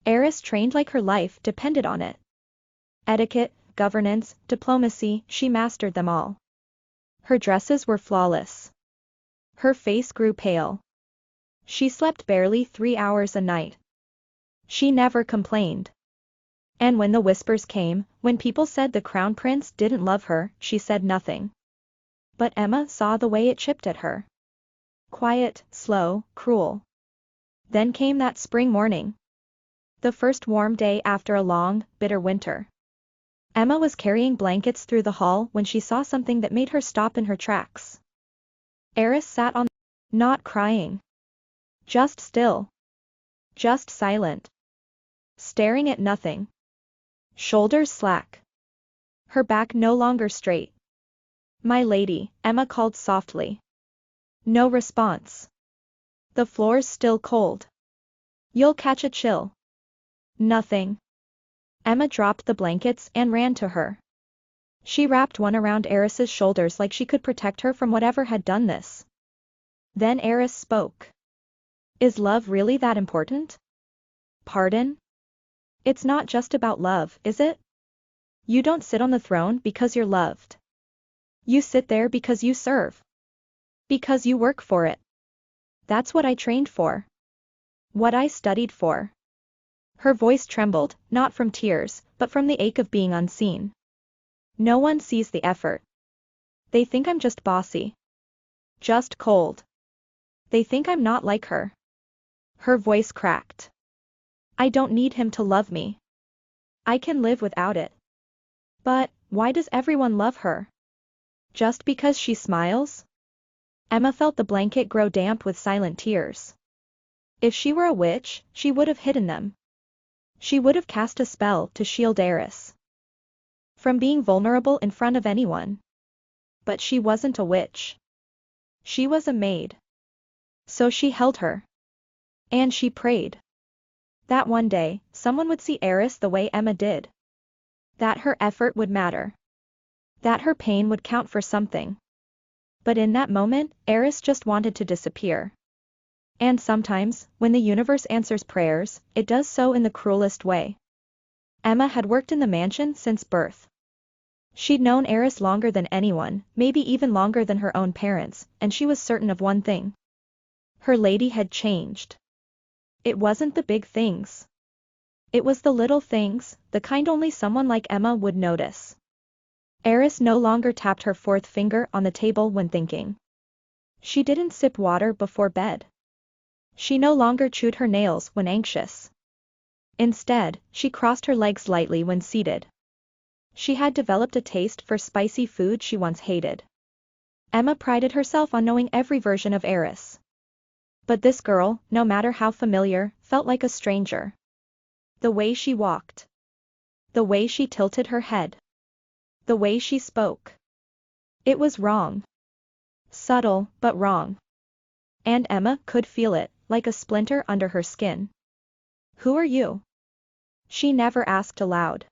Eris trained like her life depended on it. Etiquette, governance, diplomacy, she mastered them all. Her dresses were flawless. Her face grew pale. She slept barely 3 hours a night. She never complained. And when the whispers came, when people said the crown prince didn't love her, she said nothing. But Emma saw the way it chipped at her. Quiet, slow, cruel. Then came that spring morning. The first warm day after a long, bitter winter. Emma was carrying blankets through the hall when she saw something that made her stop in her tracks. Eris sat on, not crying. Just still. Just silent. Staring at nothing. Shoulders slack. Her back no longer straight. "My lady," Emma called softly. No response. "The floor's still cold. You'll catch a chill." Nothing. Emma dropped the blankets and ran to her. She wrapped one around Eris's shoulders like she could protect her from whatever had done this. Then Eris spoke. "Is love really that important?" "Pardon? It's not just about love, is it? You don't sit on the throne because you're loved. You sit there because you serve. Because you work for it. That's what I trained for. What I studied for." Her voice trembled, not from tears, but from the ache of being unseen. "No one sees the effort. They think I'm just bossy. Just cold. They think I'm not like her." Her voice cracked. "I don't need him to love me. I can live without it. But, why does everyone love her? Just because she smiles?" Emma felt the blanket grow damp with silent tears. If she were a witch, she would have hidden them. She would have cast a spell to shield Eris from being vulnerable in front of anyone. But she wasn't a witch. She was a maid. So she held her. And she prayed. That one day, someone would see Eris the way Emma did. That her effort would matter. That her pain would count for something. But in that moment, Eris just wanted to disappear. And sometimes, when the universe answers prayers, it does so in the cruelest way. Emma had worked in the mansion since birth. She'd known Eris longer than anyone, maybe even longer than her own parents, and she was certain of one thing. Her lady had changed. It wasn't the big things. It was the little things, the kind only someone like Emma would notice. Eris no longer tapped her fourth finger on the table when thinking. She didn't sip water before bed. She no longer chewed her nails when anxious. Instead, she crossed her legs lightly when seated. She had developed a taste for spicy food she once hated. Emma prided herself on knowing every version of Eris. But this girl, no matter how familiar, felt like a stranger. The way she walked. The way she tilted her head. The way she spoke. It was wrong. Subtle, but wrong. And Emma could feel it, like a splinter under her skin. "Who are you?" She never asked aloud.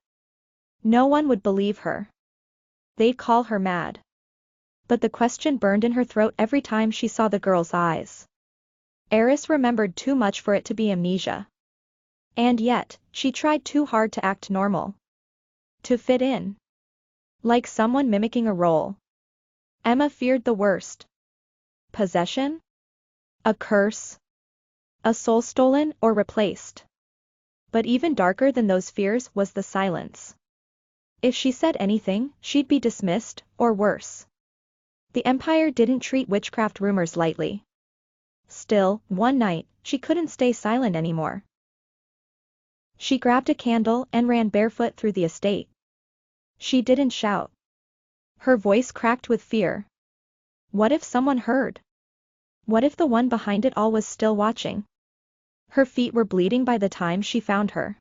No one would believe her. They'd call her mad. But the question burned in her throat every time she saw the girl's eyes. Eris remembered too much for it to be amnesia. And yet, she tried too hard to act normal. To fit in. Like someone mimicking a role. Emma feared the worst. Possession? A curse? A soul stolen or replaced? But even darker than those fears was the silence. If she said anything, she'd be dismissed, or worse. The Empire didn't treat witchcraft rumors lightly. Still, one night, she couldn't stay silent anymore. She grabbed a candle and ran barefoot through the estate. She didn't shout. Her voice cracked with fear. What if someone heard? What if the one behind it all was still watching? Her feet were bleeding by the time she found her.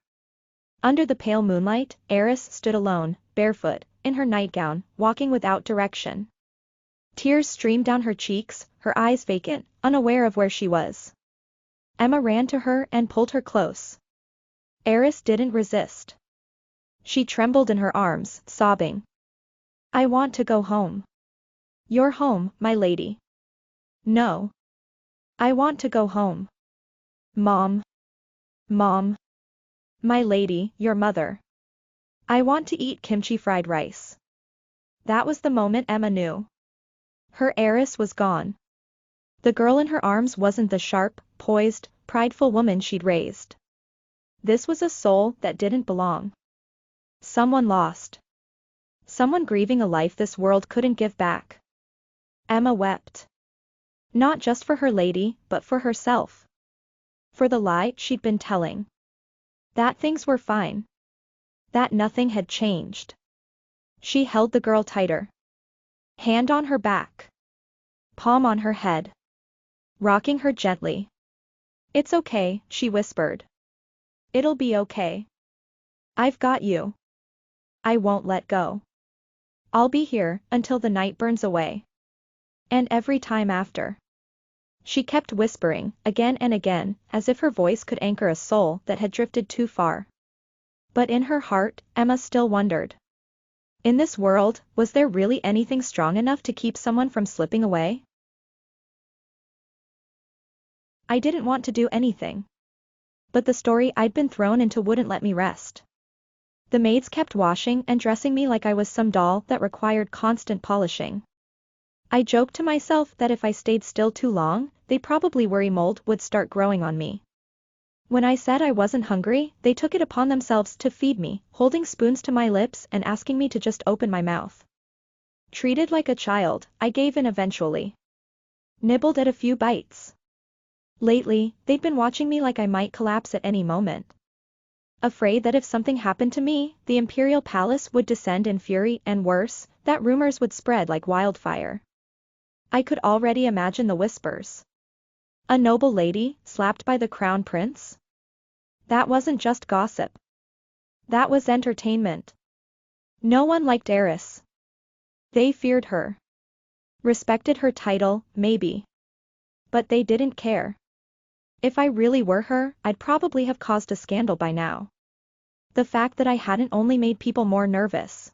Under the pale moonlight, Eris stood alone, barefoot, in her nightgown, walking without direction. Tears streamed down her cheeks, her eyes vacant, unaware of where she was. Emma ran to her and pulled her close. Eris didn't resist. She trembled in her arms, sobbing. "I want to go home." "You're home, my lady." "No. I want to go home." "Mom. Mom. My lady, your mother. I want to eat kimchi fried rice." That was the moment Emma knew. Her Eris was gone. The girl in her arms wasn't the sharp, poised, prideful woman she'd raised. This was a soul that didn't belong. Someone lost. Someone grieving a life this world couldn't give back. Emma wept. Not just for her lady, but for herself. For the lie she'd been telling. That things were fine. That nothing had changed. She held the girl tighter. Hand on her back. Palm on her head. Rocking her gently. It's okay, she whispered. It'll be okay. I've got you. I won't let go. I'll be here until the night burns away. And every time after. She kept whispering, again and again, as if her voice could anchor a soul that had drifted too far. But in her heart, Emma still wondered. In this world, was there really anything strong enough to keep someone from slipping away? I didn't want to do anything. But the story I'd been thrown into wouldn't let me rest. The maids kept washing and dressing me like I was some doll that required constant polishing. I joked to myself that if I stayed still too long, they'd probably worry mold would start growing on me. When I said I wasn't hungry, they took it upon themselves to feed me, holding spoons to my lips and asking me to just open my mouth. Treated like a child, I gave in eventually. Nibbled at a few bites. Lately, they'd been watching me like I might collapse at any moment. Afraid that if something happened to me, the Imperial Palace would descend in fury and worse, that rumors would spread like wildfire. I could already imagine the whispers. A noble lady, slapped by the crown prince? That wasn't just gossip. That was entertainment. No one liked Eris. They feared her. Respected her title, maybe. But they didn't care. If I really were her, I'd probably have caused a scandal by now. The fact that I hadn't only made people more nervous.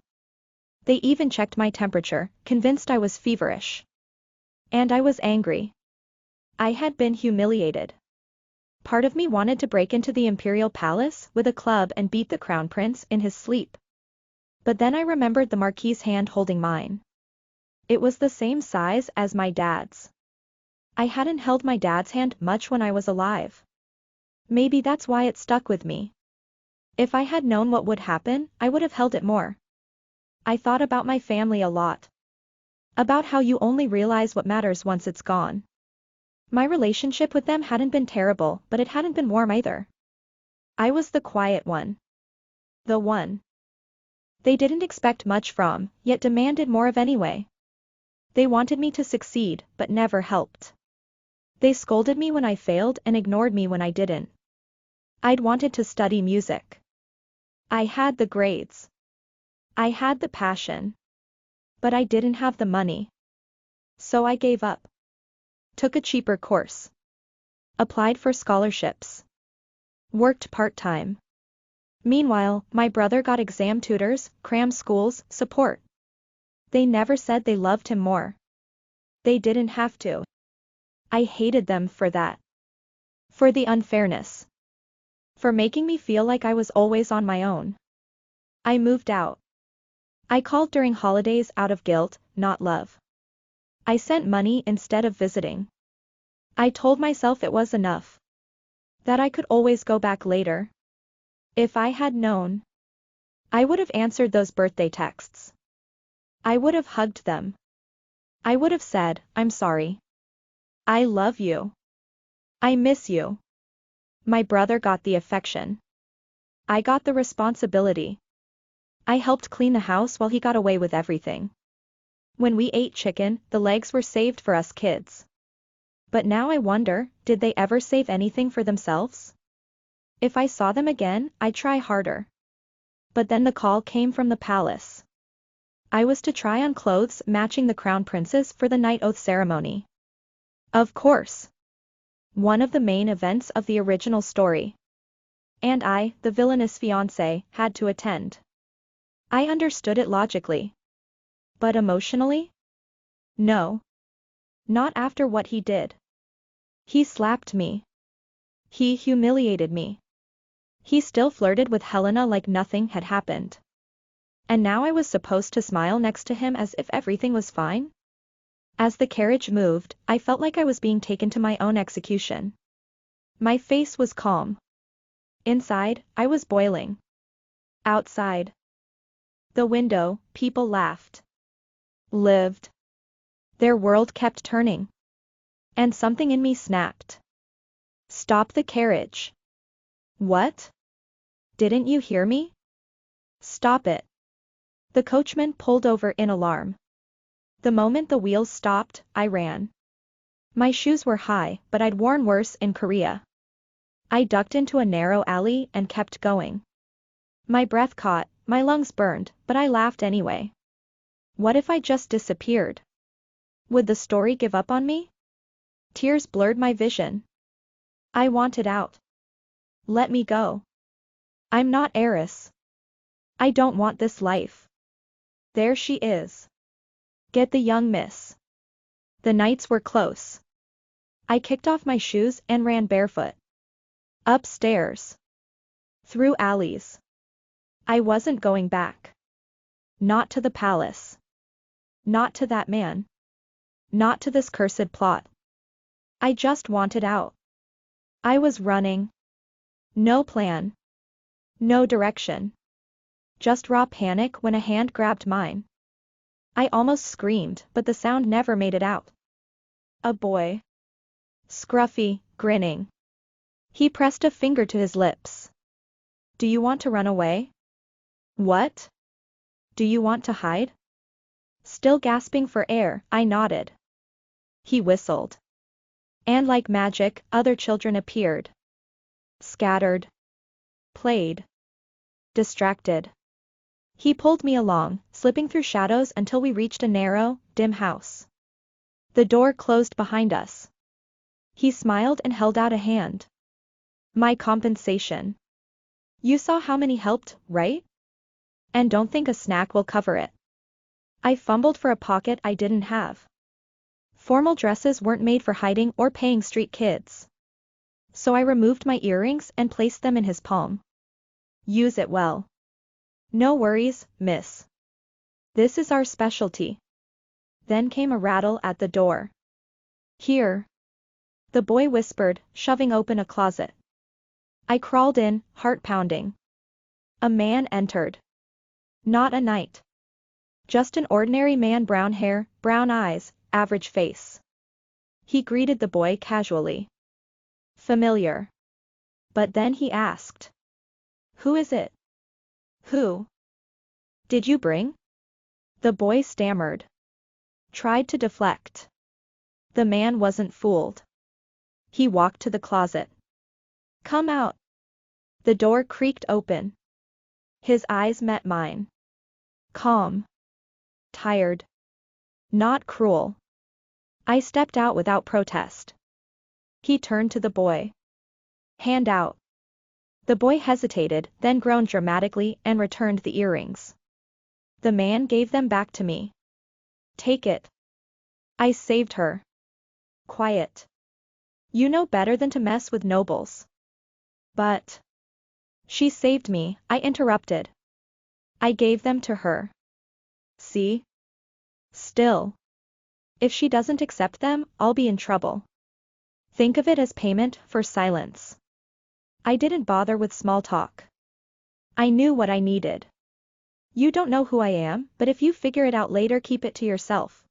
They even checked my temperature, convinced I was feverish. And I was angry. I had been humiliated. Part of me wanted to break into the Imperial Palace with a club and beat the crown prince in his sleep. But then I remembered the Marquis's hand holding mine. It was the same size as my dad's. I hadn't held my dad's hand much when I was alive. Maybe that's why it stuck with me. If I had known what would happen, I would have held it more. I thought about my family a lot. About how you only realize what matters once it's gone. My relationship with them hadn't been terrible, but it hadn't been warm either. I was the quiet one. The one they didn't expect much from, yet demanded more of anyway. They wanted me to succeed, but never helped. They scolded me when I failed and ignored me when I didn't. I'd wanted to study music. I had the grades. I had the passion. But I didn't have the money. So I gave up. Took a cheaper course. Applied for scholarships. Worked part-time. Meanwhile, my brother got exam tutors, cram schools, support. They never said they loved him more. They didn't have to. I hated them for that. For the unfairness. For making me feel like I was always on my own. I moved out. I called during holidays out of guilt, not love. I sent money instead of visiting. I told myself it was enough. That I could always go back later. If I had known. I would have answered those birthday texts. I would have hugged them. I would have said, I'm sorry. I love you. I miss you. My brother got the affection. I got the responsibility. I helped clean the house while he got away with everything. When we ate chicken, the legs were saved for us kids. But now I wonder, did they ever save anything for themselves? If I saw them again, I'd try harder. But then the call came from the palace. I was to try on clothes matching the crown prince's for the night oath ceremony. Of course. One of the main events of the original story. And I, the villainous fiancé, had to attend. I understood it logically. But emotionally? No. Not after what he did. He slapped me. He humiliated me. He still flirted with Helena like nothing had happened. And now I was supposed to smile next to him as if everything was fine? As the carriage moved, I felt like I was being taken to my own execution. My face was calm. Inside, I was boiling. Outside, The window, people laughed. Lived. Their world kept turning. And something in me snapped. Stop the carriage. What? Didn't you hear me? Stop it. The coachman pulled over in alarm. The moment the wheels stopped, I ran. My shoes were high, but I'd worn worse in Korea. I ducked into a narrow alley and kept going. My breath caught, my lungs burned, but I laughed anyway. What if I just disappeared? Would the story give up on me? Tears blurred my vision. I wanted out. Let me go. I'm not heiress. I don't want this life. There she is. Get the young miss. The nights were close. I kicked off my shoes and ran barefoot. Upstairs. Through alleys. I wasn't going back. Not to the palace. Not to that man. Not to this cursed plot. I just wanted out. I was running. No plan. No direction. Just raw panic when a hand grabbed mine. I almost screamed, but the sound never made it out. A boy. Scruffy, grinning. He pressed a finger to his lips. Do you want to run away? What? Do you want to hide? Still gasping for air, I nodded. He whistled. And like magic, other children appeared. Scattered. Played. Distracted. He pulled me along, slipping through shadows until we reached a narrow, dim house. The door closed behind us. He smiled and held out a hand. My compensation. You saw how many helped, right? And don't think a snack will cover it. I fumbled for a pocket I didn't have. Formal dresses weren't made for hiding or paying street kids. So I removed my earrings and placed them in his palm. Use it well. No worries, miss. This is our specialty. Then came a rattle at the door. Here. The boy whispered, shoving open a closet. I crawled in, heart pounding. A man entered. Not a knight. Just an ordinary man, brown hair, brown eyes, average face. He greeted the boy casually. Familiar. But then he asked. Who is it? Who? Did you bring? The boy stammered. Tried to deflect. The man wasn't fooled. He walked to the closet. Come out. The door creaked open. His eyes met mine. Calm. Tired. Not cruel. I stepped out without protest. He turned to the boy. Hand out. The boy hesitated, then groaned dramatically and returned the earrings. The man gave them back to me. Take it. I saved her. Quiet. You know better than to mess with nobles. But. She saved me, I interrupted. I gave them to her. See? Still. If she doesn't accept them, I'll be in trouble. Think of it as payment for silence. I didn't bother with small talk. I knew what I needed. You don't know who I am, but if you figure it out later, keep it to yourself.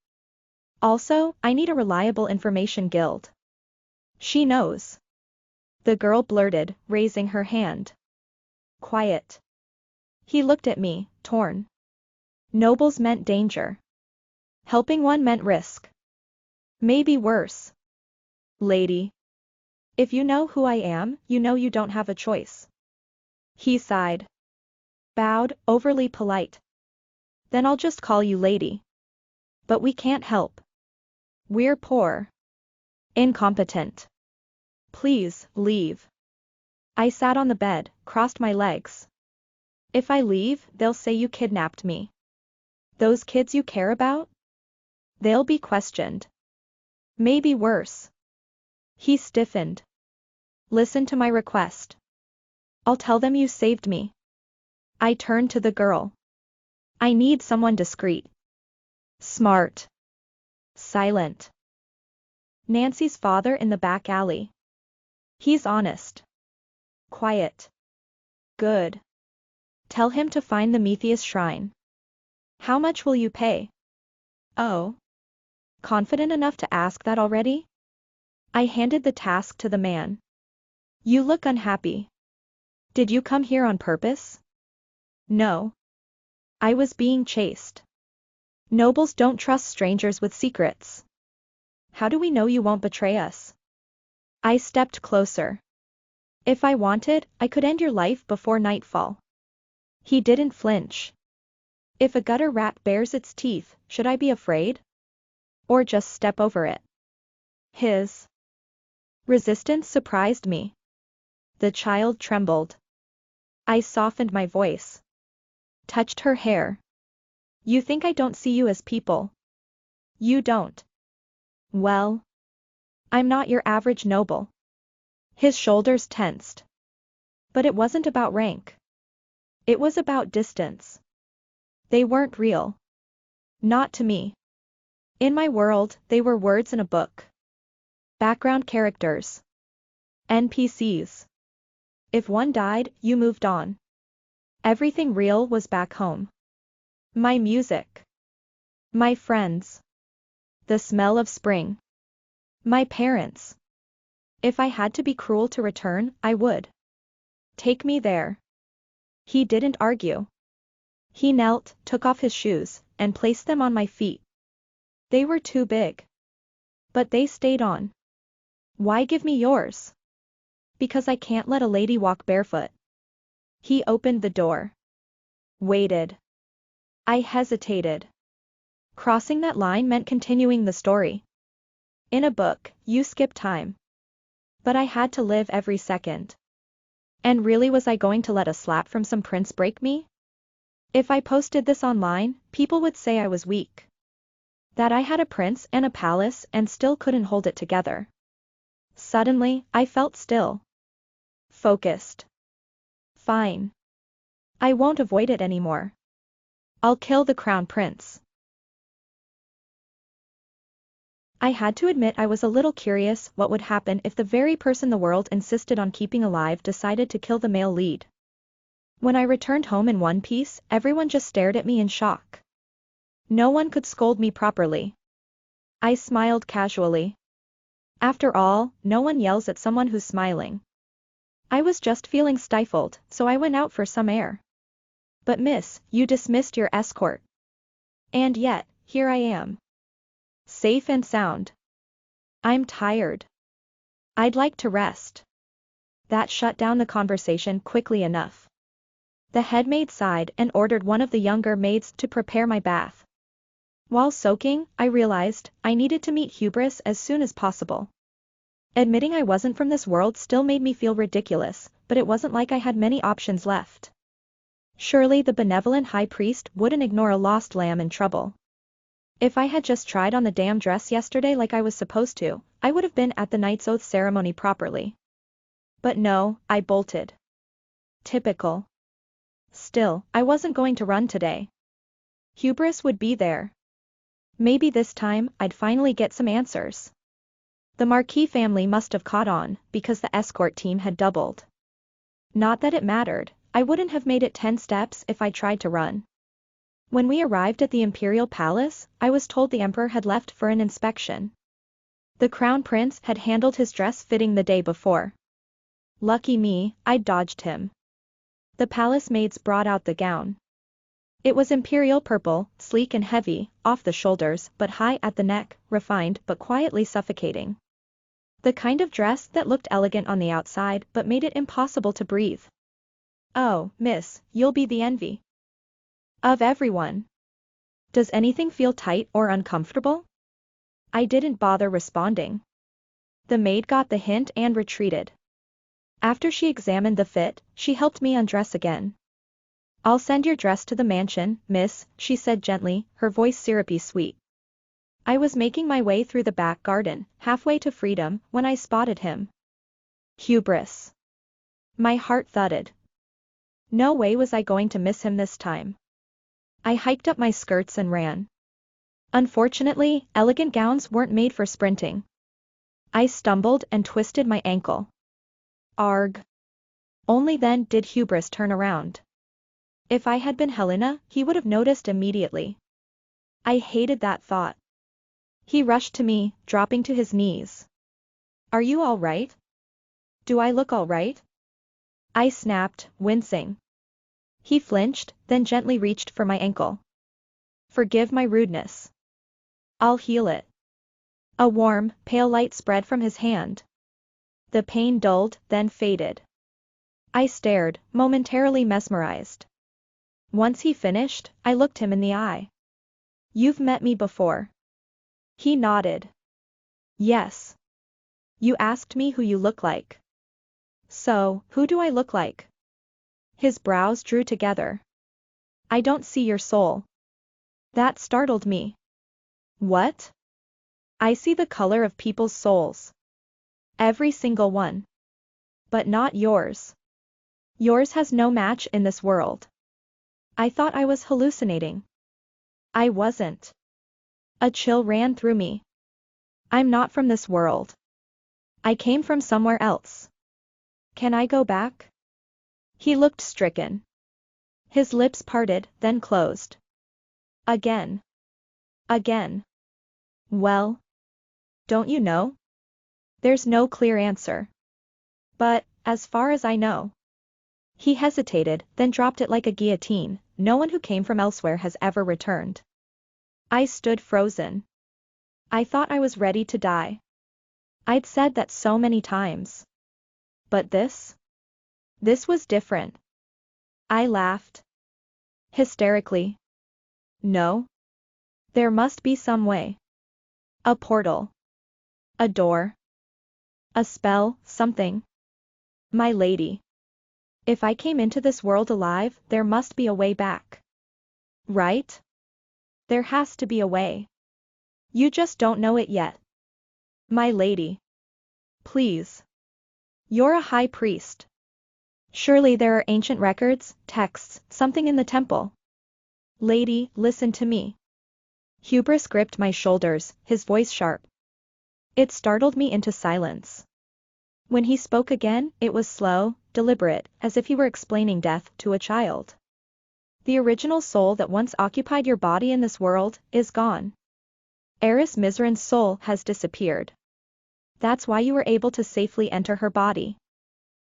Also, I need a reliable information guild. She knows. The girl blurted, raising her hand. Quiet. He looked at me, torn. Nobles meant danger. Helping one meant risk. Maybe worse. Lady. If you know who I am, you know you don't have a choice. He sighed. Bowed, overly polite. Then I'll just call you lady. But we can't help. We're poor. Incompetent. Please, leave. I sat on the bed, crossed my legs. If I leave, they'll say you kidnapped me. Those kids you care about? They'll be questioned. Maybe worse. He stiffened. Listen to my request. I'll tell them you saved me. I turned to the girl. I need someone discreet. Smart. Silent. Nancy's father in the back alley. He's honest. Quiet. Good. Tell him to find the Metheus shrine. How much will you pay? Oh. Confident enough to ask that already? I handed the task to the man. You look unhappy. Did you come here on purpose? No. I was being chased. Nobles don't trust strangers with secrets. How do we know you won't betray us? I stepped closer. If I wanted, I could end your life before nightfall. He didn't flinch. If a gutter rat bares its teeth, should I be afraid? Or just step over it? His resistance surprised me. The child trembled. I softened my voice. Touched her hair. You think I don't see you as people? You don't. Well, I'm not your average noble. His shoulders tensed. But it wasn't about rank. It was about distance. They weren't real. Not to me. In my world, they were words in a book. Background characters. NPCs. If one died, you moved on. Everything real was back home. My music. My friends. The smell of spring. My parents. If I had to be cruel to return, I would. Take me there. He didn't argue. He knelt, took off his shoes, and placed them on my feet. They were too big. But they stayed on. Why give me yours? Because I can't let a lady walk barefoot. He opened the door. Waited. I hesitated. Crossing that line meant continuing the story. In a book, you skip time. But I had to live every second. And really, was I going to let a slap from some prince break me? If I posted this online, people would say I was weak. That I had a prince and a palace and still couldn't hold it together. Suddenly, I felt still. Focused. Fine. I won't avoid it anymore. I'll kill the crown prince. I had to admit I was a little curious what would happen if the very person the world insisted on keeping alive decided to kill the male lead. When I returned home in one piece, everyone just stared at me in shock. No one could scold me properly. I smiled casually. After all, no one yells at someone who's smiling. I was just feeling stifled, so I went out for some air. But miss, you dismissed your escort. And yet, here I am. Safe and sound. I'm tired. I'd like to rest. That shut down the conversation quickly enough. The head maid sighed and ordered one of the younger maids to prepare my bath. While soaking, I realized I needed to meet Hubris as soon as possible. Admitting I wasn't from this world still made me feel ridiculous, but it wasn't like I had many options left. Surely the benevolent high priest wouldn't ignore a lost lamb in trouble. If I had just tried on the damn dress yesterday like I was supposed to, I would have been at the knight's oath ceremony properly. But no, I bolted. Typical. Still, I wasn't going to run today. Hubris would be there. Maybe this time, I'd finally get some answers. The Marquis family must have caught on, because the escort team had doubled. Not that it mattered, I wouldn't have made it 10 steps if I tried to run. When we arrived at the Imperial Palace, I was told the Emperor had left for an inspection. The Crown Prince had handled his dress fitting the day before. Lucky me, I'd dodged him. The palace maids brought out the gown. It was imperial purple, sleek and heavy, off the shoulders but high at the neck, refined but quietly suffocating. The kind of dress that looked elegant on the outside but made it impossible to breathe. Oh, miss, you'll be the envy of everyone. Does anything feel tight or uncomfortable? I didn't bother responding. The maid got the hint and retreated. After she examined the fit, she helped me undress again. I'll send your dress to the mansion, miss, she said gently, her voice syrupy sweet. I was making my way through the back garden, halfway to freedom, when I spotted him. Hubris. My heart thudded. No way was I going to miss him this time. I hiked up my skirts and ran. Unfortunately, elegant gowns weren't made for sprinting. I stumbled and twisted my ankle. Arg. Only then did Hubris turn around. If I had been Helena, he would have noticed immediately. I hated that thought. He rushed to me, dropping to his knees. Are you all right? Do I look all right? I snapped, wincing. He flinched, then gently reached for my ankle. Forgive my rudeness. I'll heal it. A warm, pale light spread from his hand. The pain dulled, then faded. I stared, momentarily mesmerized. Once he finished, I looked him in the eye. You've met me before. He nodded. Yes. You asked me who you look like. So, who do I look like? His brows drew together. I don't see your soul. That startled me. What? I see the color of people's souls. Every single one. But not yours. Yours has no match in this world. I thought I was hallucinating. I wasn't. A chill ran through me. I'm not from this world. I came from somewhere else. Can I go back? He looked stricken. His lips parted, then closed. Again. Again. Well? Don't you know? There's no clear answer. But, as far as I know. He hesitated, then dropped it like a guillotine. No one who came from elsewhere has ever returned. I stood frozen. I thought I was ready to die. I'd said that so many times. But this? This was different. I laughed. Hysterically. No. There must be some way. A portal. A door. A spell, something. My lady. If I came into this world alive, there must be a way back. Right? There has to be a way. You just don't know it yet. My lady. Please. You're a high priest. Surely there are ancient records, texts, something in the temple. Lady, listen to me. Hubris gripped my shoulders, his voice sharp. It startled me into silence. When he spoke again, it was slow, deliberate, as if he were explaining death to a child. The original soul that once occupied your body in this world is gone. Eris Mizran's soul has disappeared. That's why you were able to safely enter her body.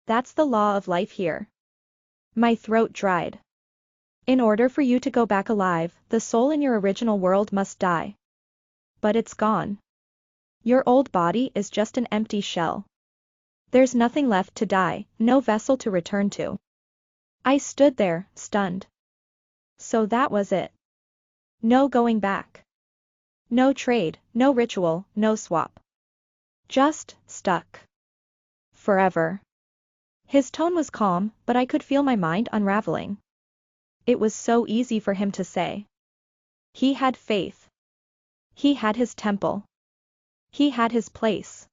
That's the law of life here. My throat dried. In order for you to go back alive, the soul in your original world must die. But it's gone. Your old body is just an empty shell. There's nothing left to die, no vessel to return to. I stood there, stunned. So that was it. No going back. No trade, no ritual, no swap. Just, stuck. Forever. His tone was calm, but I could feel my mind unraveling. It was so easy for him to say. He had faith. He had his temple. He had his place.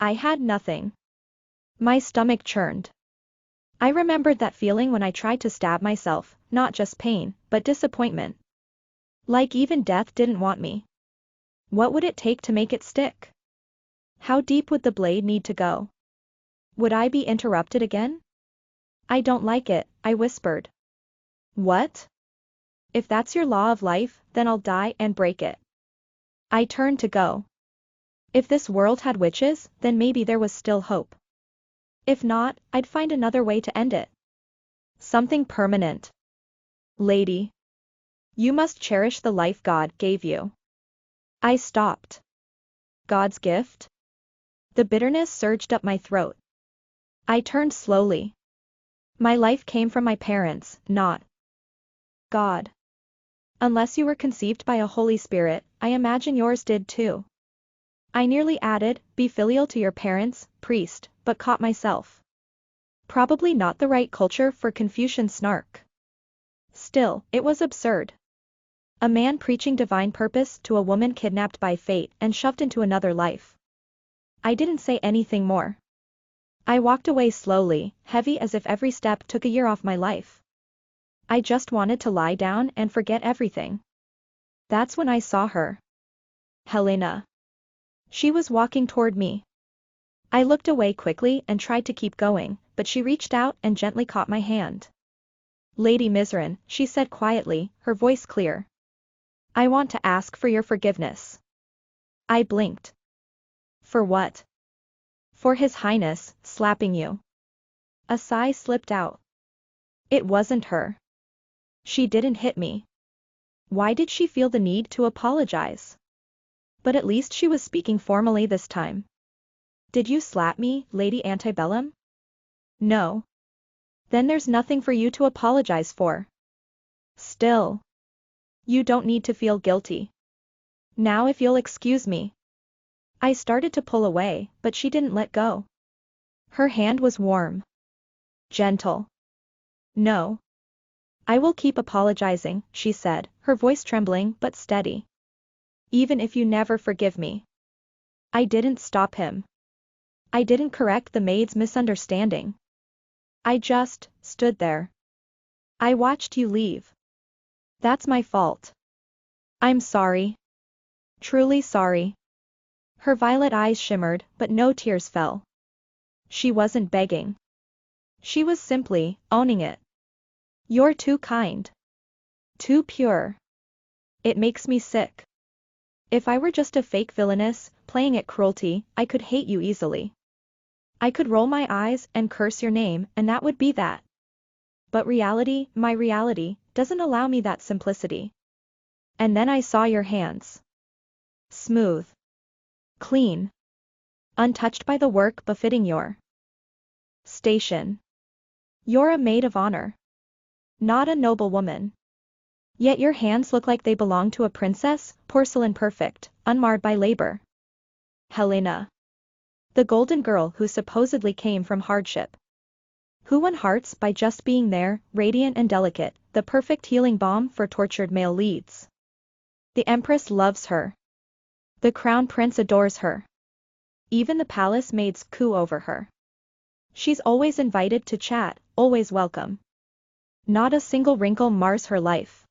I had nothing. My stomach churned. I remembered that feeling when I tried to stab myself, not just pain, but disappointment. Like even death didn't want me. What would it take to make it stick? How deep would the blade need to go? Would I be interrupted again? I don't like it, I whispered. What? If that's your law of life, then I'll die and break it. I turned to go. If this world had witches, then maybe there was still hope. If not, I'd find another way to end it. Something permanent. Lady. You must cherish the life God gave you. I stopped. God's gift? The bitterness surged up my throat. I turned slowly. My life came from my parents, not God. Unless you were conceived by a Holy Spirit, I imagine yours did too. I nearly added, be filial to your parents, priest, but caught myself. Probably not the right culture for Confucian snark. Still, it was absurd. A man preaching divine purpose to a woman kidnapped by fate and shoved into another life. I didn't say anything more. I walked away slowly, heavy as if every step took a year off my life. I just wanted to lie down and forget everything. That's when I saw her. Helena. She was walking toward me. I looked away quickly and tried to keep going, but she reached out and gently caught my hand. Lady Mizran, she said quietly, her voice clear. I want to ask for your forgiveness. I blinked. For what? For His Highness, slapping you. A sigh slipped out. It wasn't her. She didn't hit me. Why did she feel the need to apologize? But at least she was speaking formally this time. Did you slap me, Lady Antebellum? No. Then there's nothing for you to apologize for. Still. You don't need to feel guilty. Now if you'll excuse me. I started to pull away, but she didn't let go. Her hand was warm. Gentle. No. I will keep apologizing, she said, her voice trembling but steady. Even if you never forgive me. I didn't stop him. I didn't correct the maid's misunderstanding. I just stood there. I watched you leave. That's my fault. I'm sorry. Truly sorry. Her violet eyes shimmered, but no tears fell. She wasn't begging. She was simply owning it. You're too kind. Too pure. It makes me sick. If I were just a fake villainess, playing at cruelty, I could hate you easily. I could roll my eyes and curse your name, and that would be that. But reality, my reality, doesn't allow me that simplicity. And then I saw your hands. Smooth. Clean. Untouched by the work befitting your station. You're a maid of honor. Not a noble woman. Yet your hands look like they belong to a princess, porcelain perfect, unmarred by labor. Helena. The golden girl who supposedly came from hardship. Who won hearts by just being there, radiant and delicate, the perfect healing balm for tortured male leads. The Empress loves her. The Crown Prince adores her. Even the palace maids coo over her. She's always invited to chat, always welcome. Not a single wrinkle mars her life.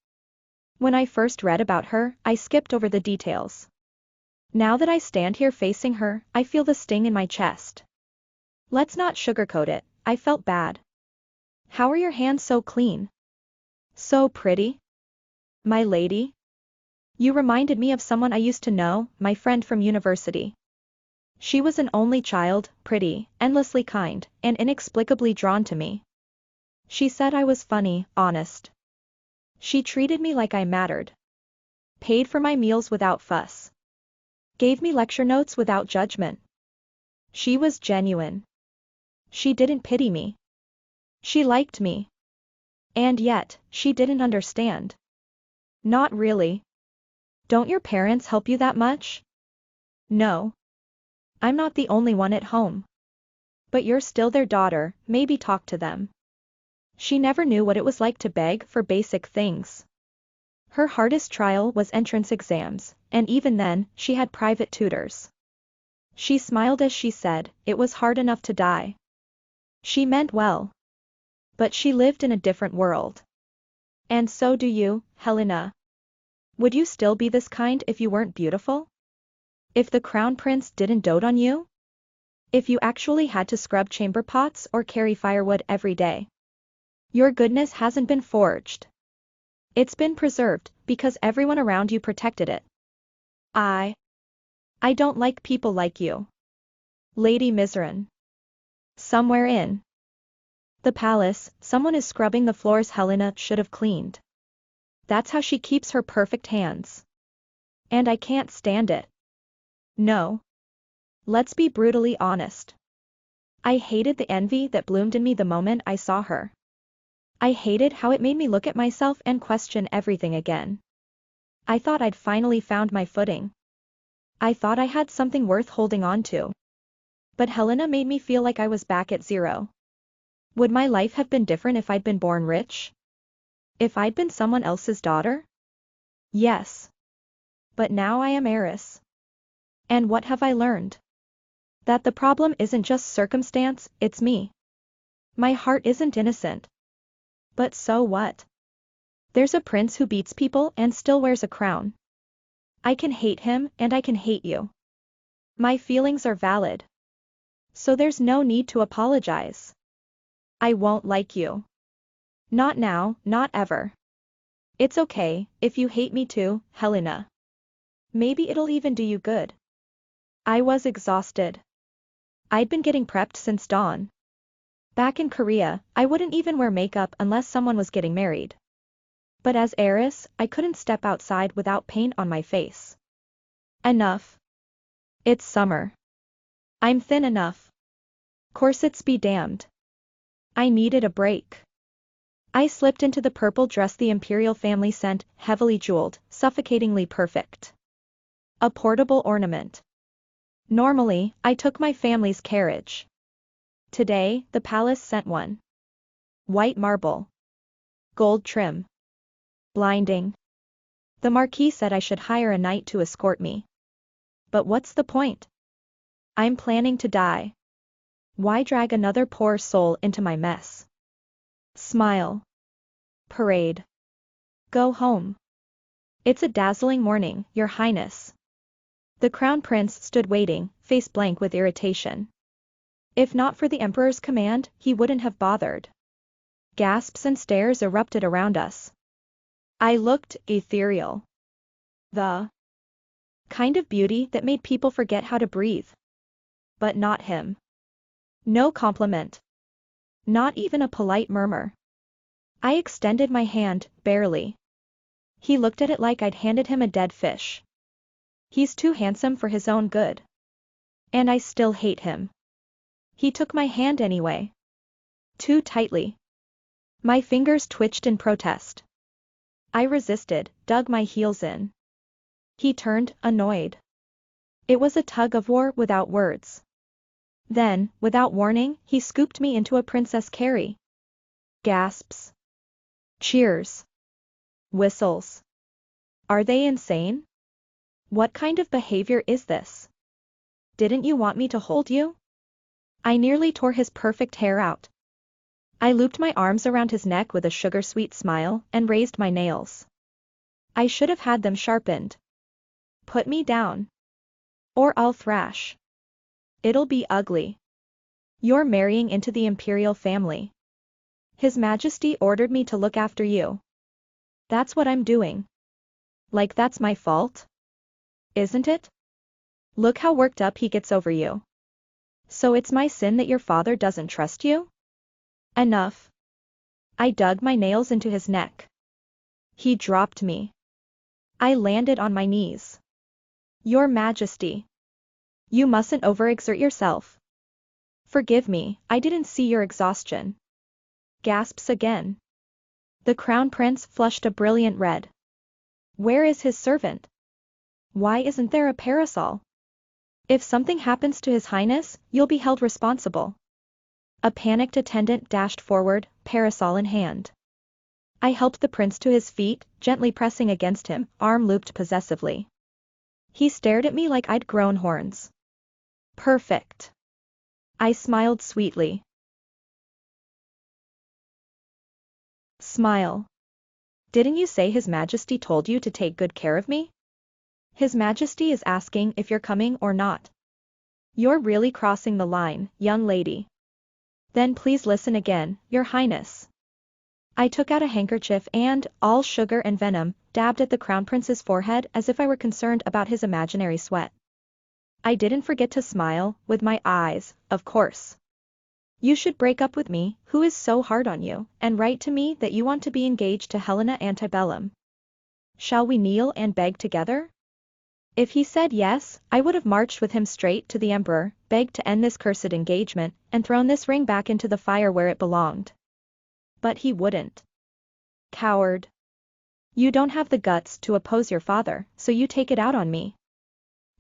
When I first read about her, I skipped over the details. Now that I stand here facing her, I feel the sting in my chest. Let's not sugarcoat it, I felt bad. How are your hands so clean? So pretty? My lady? You reminded me of someone I used to know, my friend from university. She was an only child, pretty, endlessly kind, and inexplicably drawn to me. She said I was funny, honest. She treated me like I mattered. Paid for my meals without fuss. Gave me lecture notes without judgment. She was genuine. She didn't pity me. She liked me. And yet, she didn't understand. Not really. Don't your parents help you that much? No. I'm not the only one at home. But you're still their daughter, maybe talk to them. She never knew what it was like to beg for basic things. Her hardest trial was entrance exams, and even then, she had private tutors. She smiled as she said, it was hard enough to die. She meant well. But she lived in a different world. And so do you, Helena. Would you still be this kind if you weren't beautiful? If the crown prince didn't dote on you? If you actually had to scrub chamber pots or carry firewood every day? Your goodness hasn't been forged. It's been preserved, because everyone around you protected it. I don't like people like you. Lady Mizran. Somewhere in the palace, someone is scrubbing the floors Helena should have cleaned. That's how she keeps her perfect hands. And I can't stand it. No. Let's be brutally honest. I hated the envy that bloomed in me the moment I saw her. I hated how it made me look at myself and question everything again. I thought I'd finally found my footing. I thought I had something worth holding on to. But Helena made me feel like I was back at zero. Would my life have been different if I'd been born rich? If I'd been someone else's daughter? Yes. But now I am heiress. And what have I learned? That the problem isn't just circumstance, it's me. My heart isn't innocent. But so what? There's a prince who beats people and still wears a crown. I can hate him and I can hate you. My feelings are valid. So there's no need to apologize. I won't like you. Not now, not ever. It's okay, if you hate me too, Helena. Maybe it'll even do you good. I was exhausted. I'd been getting prepped since dawn. Back in Korea, I wouldn't even wear makeup unless someone was getting married. But as heiress, I couldn't step outside without paint on my face. Enough. It's summer. I'm thin enough. Corsets be damned. I needed a break. I slipped into the purple dress the Imperial family sent, heavily jeweled, suffocatingly perfect. A portable ornament. Normally, I took my family's carriage. Today, the palace sent one. White marble. Gold trim. Blinding. The Marquis said I should hire a knight to escort me. But what's the point? I'm planning to die. Why drag another poor soul into my mess? Smile. Parade. Go home. It's a dazzling morning, Your Highness. The Crown Prince stood waiting, face blank with irritation. If not for the Emperor's command, he wouldn't have bothered. Gasps and stares erupted around us. I looked ethereal. The kind of beauty that made people forget how to breathe. But not him. No compliment. Not even a polite murmur. I extended my hand, barely. He looked at it like I'd handed him a dead fish. He's too handsome for his own good. And I still hate him. He took my hand anyway. Too tightly. My fingers twitched in protest. I resisted, dug my heels in. He turned, annoyed. It was a tug of war without words. Then, without warning, he scooped me into a princess carry. Gasps. Cheers. Whistles. Are they insane? What kind of behavior is this? Didn't you want me to hold you? I nearly tore his perfect hair out. I looped my arms around his neck with a sugar-sweet smile and raised my nails. I should have had them sharpened. Put me down. Or I'll thrash. It'll be ugly. You're marrying into the Imperial family. His Majesty ordered me to look after you. That's what I'm doing. Like that's my fault? Isn't it? Look how worked up he gets over you. So it's my sin that your father doesn't trust you? Enough. I dug my nails into his neck. He dropped me. I landed on my knees. Your Majesty. You mustn't overexert yourself. Forgive me, I didn't see your exhaustion. Gasps again. The Crown Prince flushed a brilliant red. Where is his servant? Why isn't there a parasol? If something happens to His Highness, you'll be held responsible. A panicked attendant dashed forward, parasol in hand. I helped the prince to his feet, gently pressing against him, arm looped possessively. He stared at me like I'd grown horns. Perfect. I smiled sweetly. Smile. Didn't you say His Majesty told you to take good care of me? His Majesty is asking if you're coming or not. You're really crossing the line, young lady. Then please listen again, Your Highness. I took out a handkerchief and, all sugar and venom, dabbed at the Crown Prince's forehead as if I were concerned about his imaginary sweat. I didn't forget to smile, with my eyes, of course. You should break up with me, who is so hard on you, and write to me that you want to be engaged to Helena antebellum. Shall we kneel and beg together? If he said yes, I would have marched with him straight to the Emperor, begged to end this cursed engagement, and thrown this ring back into the fire where it belonged. But he wouldn't. Coward. You don't have the guts to oppose your father, so you take it out on me.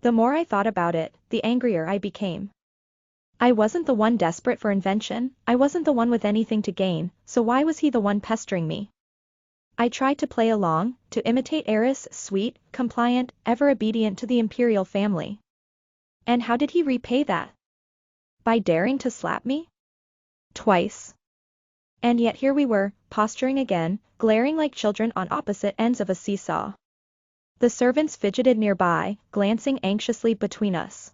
The more I thought about it, the angrier I became. I wasn't the one desperate for invention, I wasn't the one with anything to gain, so why was he the one pestering me? I tried to play along, to imitate Eris, sweet, compliant, ever obedient to the Imperial family. And how did he repay that? By daring to slap me? Twice. And yet here we were, posturing again, glaring like children on opposite ends of a seesaw. The servants fidgeted nearby, glancing anxiously between us.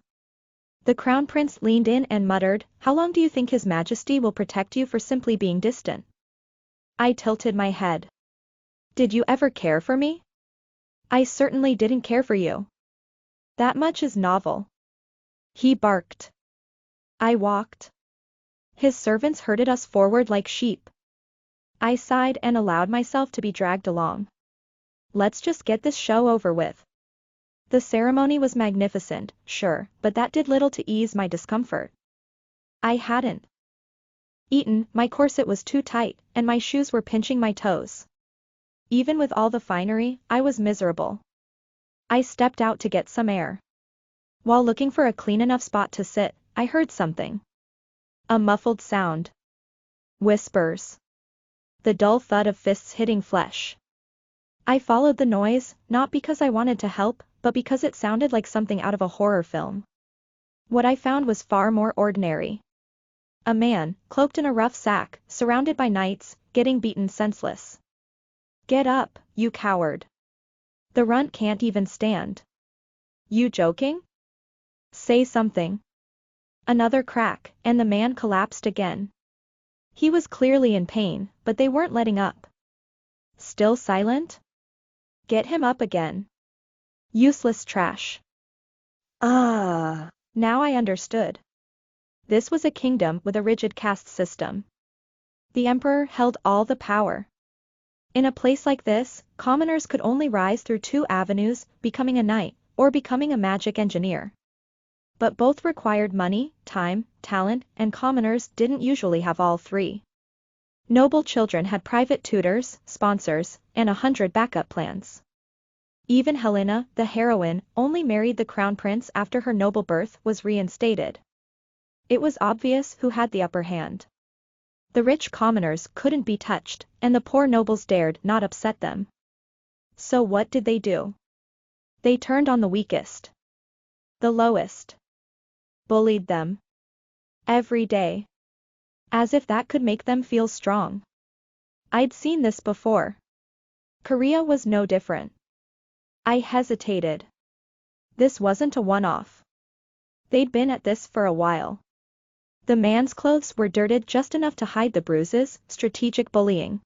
The Crown Prince leaned in and muttered, "How long do you think His Majesty will protect you for simply being distant?" I tilted my head. Did you ever care for me? I certainly didn't care for you. That much is novel. He barked. I walked. His servants herded us forward like sheep. I sighed and allowed myself to be dragged along. Let's just get this show over with. The ceremony was magnificent, sure, but that did little to ease my discomfort. I hadn't eaten, my corset was too tight, and my shoes were pinching my toes. Even with all the finery, I was miserable. I stepped out to get some air. While looking for a clean enough spot to sit, I heard something. A muffled sound. Whispers. The dull thud of fists hitting flesh. I followed the noise, not because I wanted to help, but because it sounded like something out of a horror film. What I found was far more ordinary. A man, cloaked in a rough sack, surrounded by knights, getting beaten senseless. Get up, you coward. The runt can't even stand. You joking? Say something. Another crack, and the man collapsed again. He was clearly in pain, but they weren't letting up. Still silent? Get him up again. Useless trash. Ah. Now I understood. This was a kingdom with a rigid caste system. The emperor held all the power. In a place like this, commoners could only rise through two avenues, becoming a knight, or becoming a magic engineer. But both required money, time, talent, and commoners didn't usually have all three. Noble children had private tutors, sponsors, and 100 backup plans. Even Helena, the heroine, only married the crown prince after her noble birth was reinstated. It was obvious who had the upper hand. The rich commoners couldn't be touched, and the poor nobles dared not upset them. So what did they do? They turned on the weakest. The lowest. Bullied them. Every day. As if that could make them feel strong. I'd seen this before. Korea was no different. I hesitated. This wasn't a one-off. They'd been at this for a while. The man's clothes were dirted just enough to hide the bruises, strategic bullying.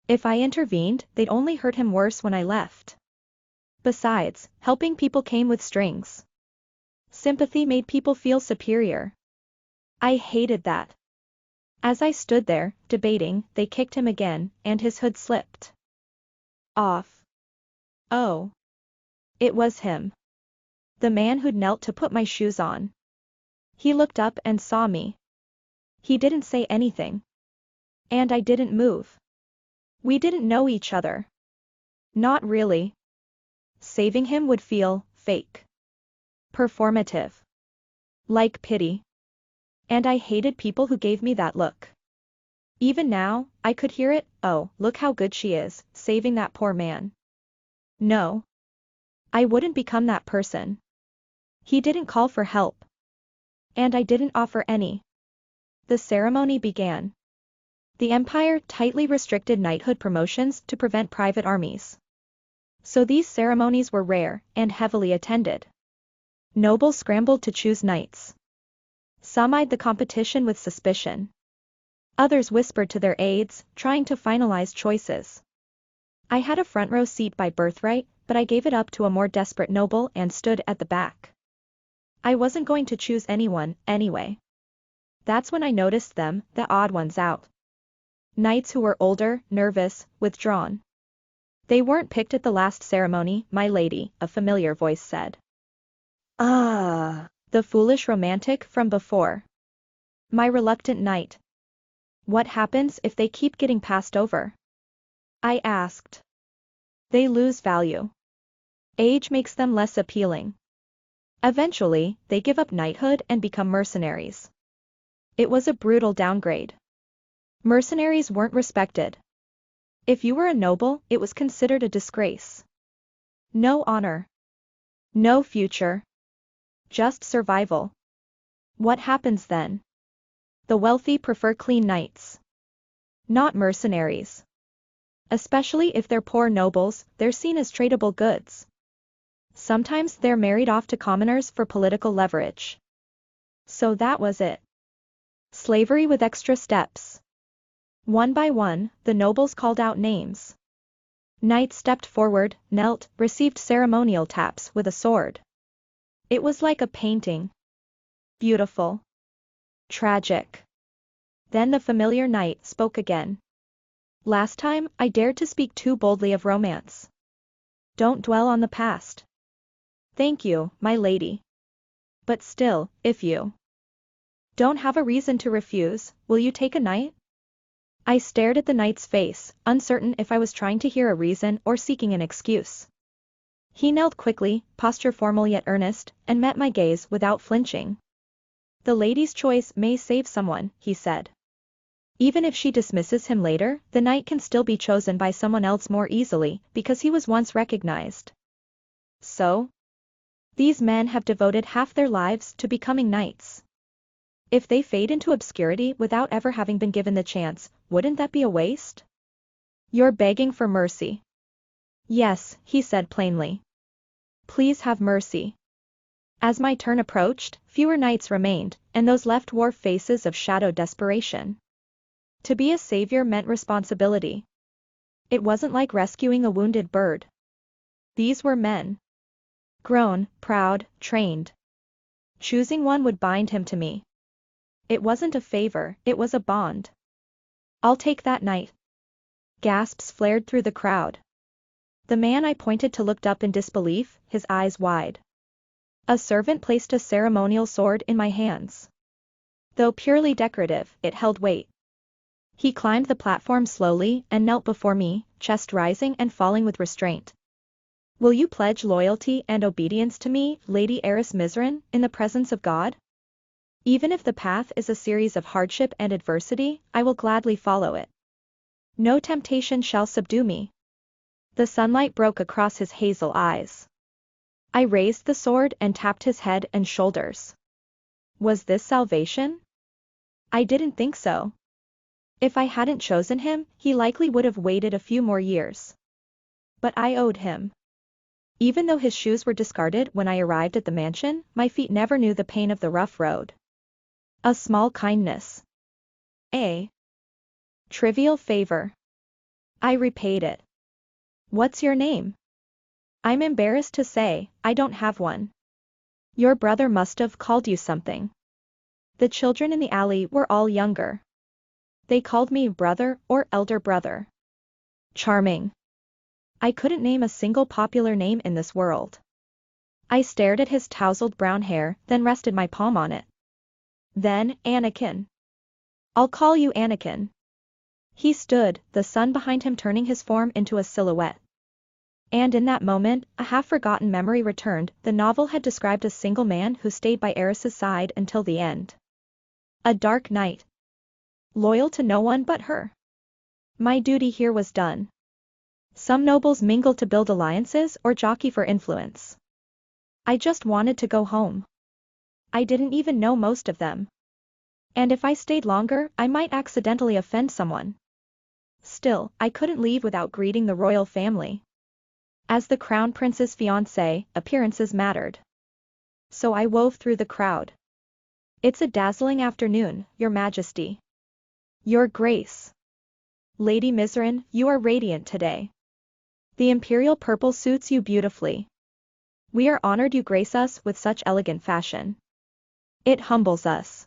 If I intervened, they'd only hurt him worse when I left. Besides, helping people came with strings. Sympathy made people feel superior. I hated that. As I stood there, debating, they kicked him again, and his hood slipped off. Oh. It was him. The man who'd knelt to put my shoes on. He looked up and saw me. He didn't say anything. And I didn't move. We didn't know each other. Not really. Saving him would feel fake. Performative. Like pity. And I hated people who gave me that look. Even now, I could hear it, oh, look how good she is, saving that poor man. No. I wouldn't become that person. He didn't call for help. And I didn't offer any. The ceremony began. The empire tightly restricted knighthood promotions to prevent private armies. So these ceremonies were rare and heavily attended. Nobles scrambled to choose knights. Some eyed the competition with suspicion. Others whispered to their aides, trying to finalize choices. I had a front row seat by birthright, but I gave it up to a more desperate noble and stood at the back. I wasn't going to choose anyone, anyway. That's when I noticed them, the odd ones out. Knights who were older, nervous, withdrawn. They weren't picked at the last ceremony, my lady, a familiar voice said. Ah, the foolish romantic from before. My reluctant knight. What happens if they keep getting passed over? I asked. They lose value. Age makes them less appealing. Eventually, they give up knighthood and become mercenaries. It was a brutal downgrade. Mercenaries weren't respected. If you were a noble, it was considered a disgrace. No honor. No future. Just survival. What happens then? The wealthy prefer clean knights. Not mercenaries. Especially if they're poor nobles, they're seen as tradable goods. Sometimes they're married off to commoners for political leverage. So that was it. Slavery with extra steps. One by one, the nobles called out names. Knights stepped forward, knelt, received ceremonial taps with a sword. It was like a painting. Beautiful. Tragic. Then the familiar knight spoke again. Last time, I dared to speak too boldly of romance. Don't dwell on the past. Thank you, my lady. But still, if you don't have a reason to refuse, will you take a knight? I stared at the knight's face, uncertain if I was trying to hear a reason or seeking an excuse. He knelt quickly, posture formal yet earnest, and met my gaze without flinching. The lady's choice may save someone, he said. Even if she dismisses him later, the knight can still be chosen by someone else more easily, because he was once recognized. So? These men have devoted half their lives to becoming knights. If they fade into obscurity without ever having been given the chance, wouldn't that be a waste? You're begging for mercy. Yes, he said plainly. Please have mercy. As my turn approached, fewer knights remained, and those left wore faces of shadowed desperation. To be a savior meant responsibility. It wasn't like rescuing a wounded bird. These were men. Grown, proud, trained. Choosing one would bind him to me. It wasn't a favor, it was a bond. I'll take that knight. Gasps flared through the crowd. The man I pointed to looked up in disbelief, his eyes wide. A servant placed a ceremonial sword in my hands. Though purely decorative, it held weight. He climbed the platform slowly and knelt before me, chest rising and falling with restraint. Will you pledge loyalty and obedience to me, Lady Eris Mizran, in the presence of God? Even if the path is a series of hardship and adversity, I will gladly follow it. No temptation shall subdue me. The sunlight broke across his hazel eyes. I raised the sword and tapped his head and shoulders. Was this salvation? I didn't think so. If I hadn't chosen him, he likely would have waited a few more years. But I owed him. Even though his shoes were discarded when I arrived at the mansion, my feet never knew the pain of the rough road. A small kindness. A trivial favor. I repaid it. What's your name? I'm embarrassed to say, I don't have one. Your brother must have called you something. The children in the alley were all younger. They called me brother or elder brother. Charming. I couldn't name a single popular name in this world. I stared at his tousled brown hair, then rested my palm on it. Then, Anakin. I'll call you Anakin. He stood, the sun behind him turning his form into a silhouette. And in that moment, a half-forgotten memory returned. The novel had described a single man who stayed by Eris's side until the end. A dark knight. Loyal to no one but her. My duty here was done. Some nobles mingle to build alliances or jockey for influence. I just wanted to go home. I didn't even know most of them. And if I stayed longer, I might accidentally offend someone. Still, I couldn't leave without greeting the royal family. As the crown prince's fiancé, appearances mattered. So I wove through the crowd. It's a dazzling afternoon, Your Majesty. Your Grace. Lady Mizran, you are radiant today. The imperial purple suits you beautifully. We are honored you grace us with such elegant fashion. It humbles us.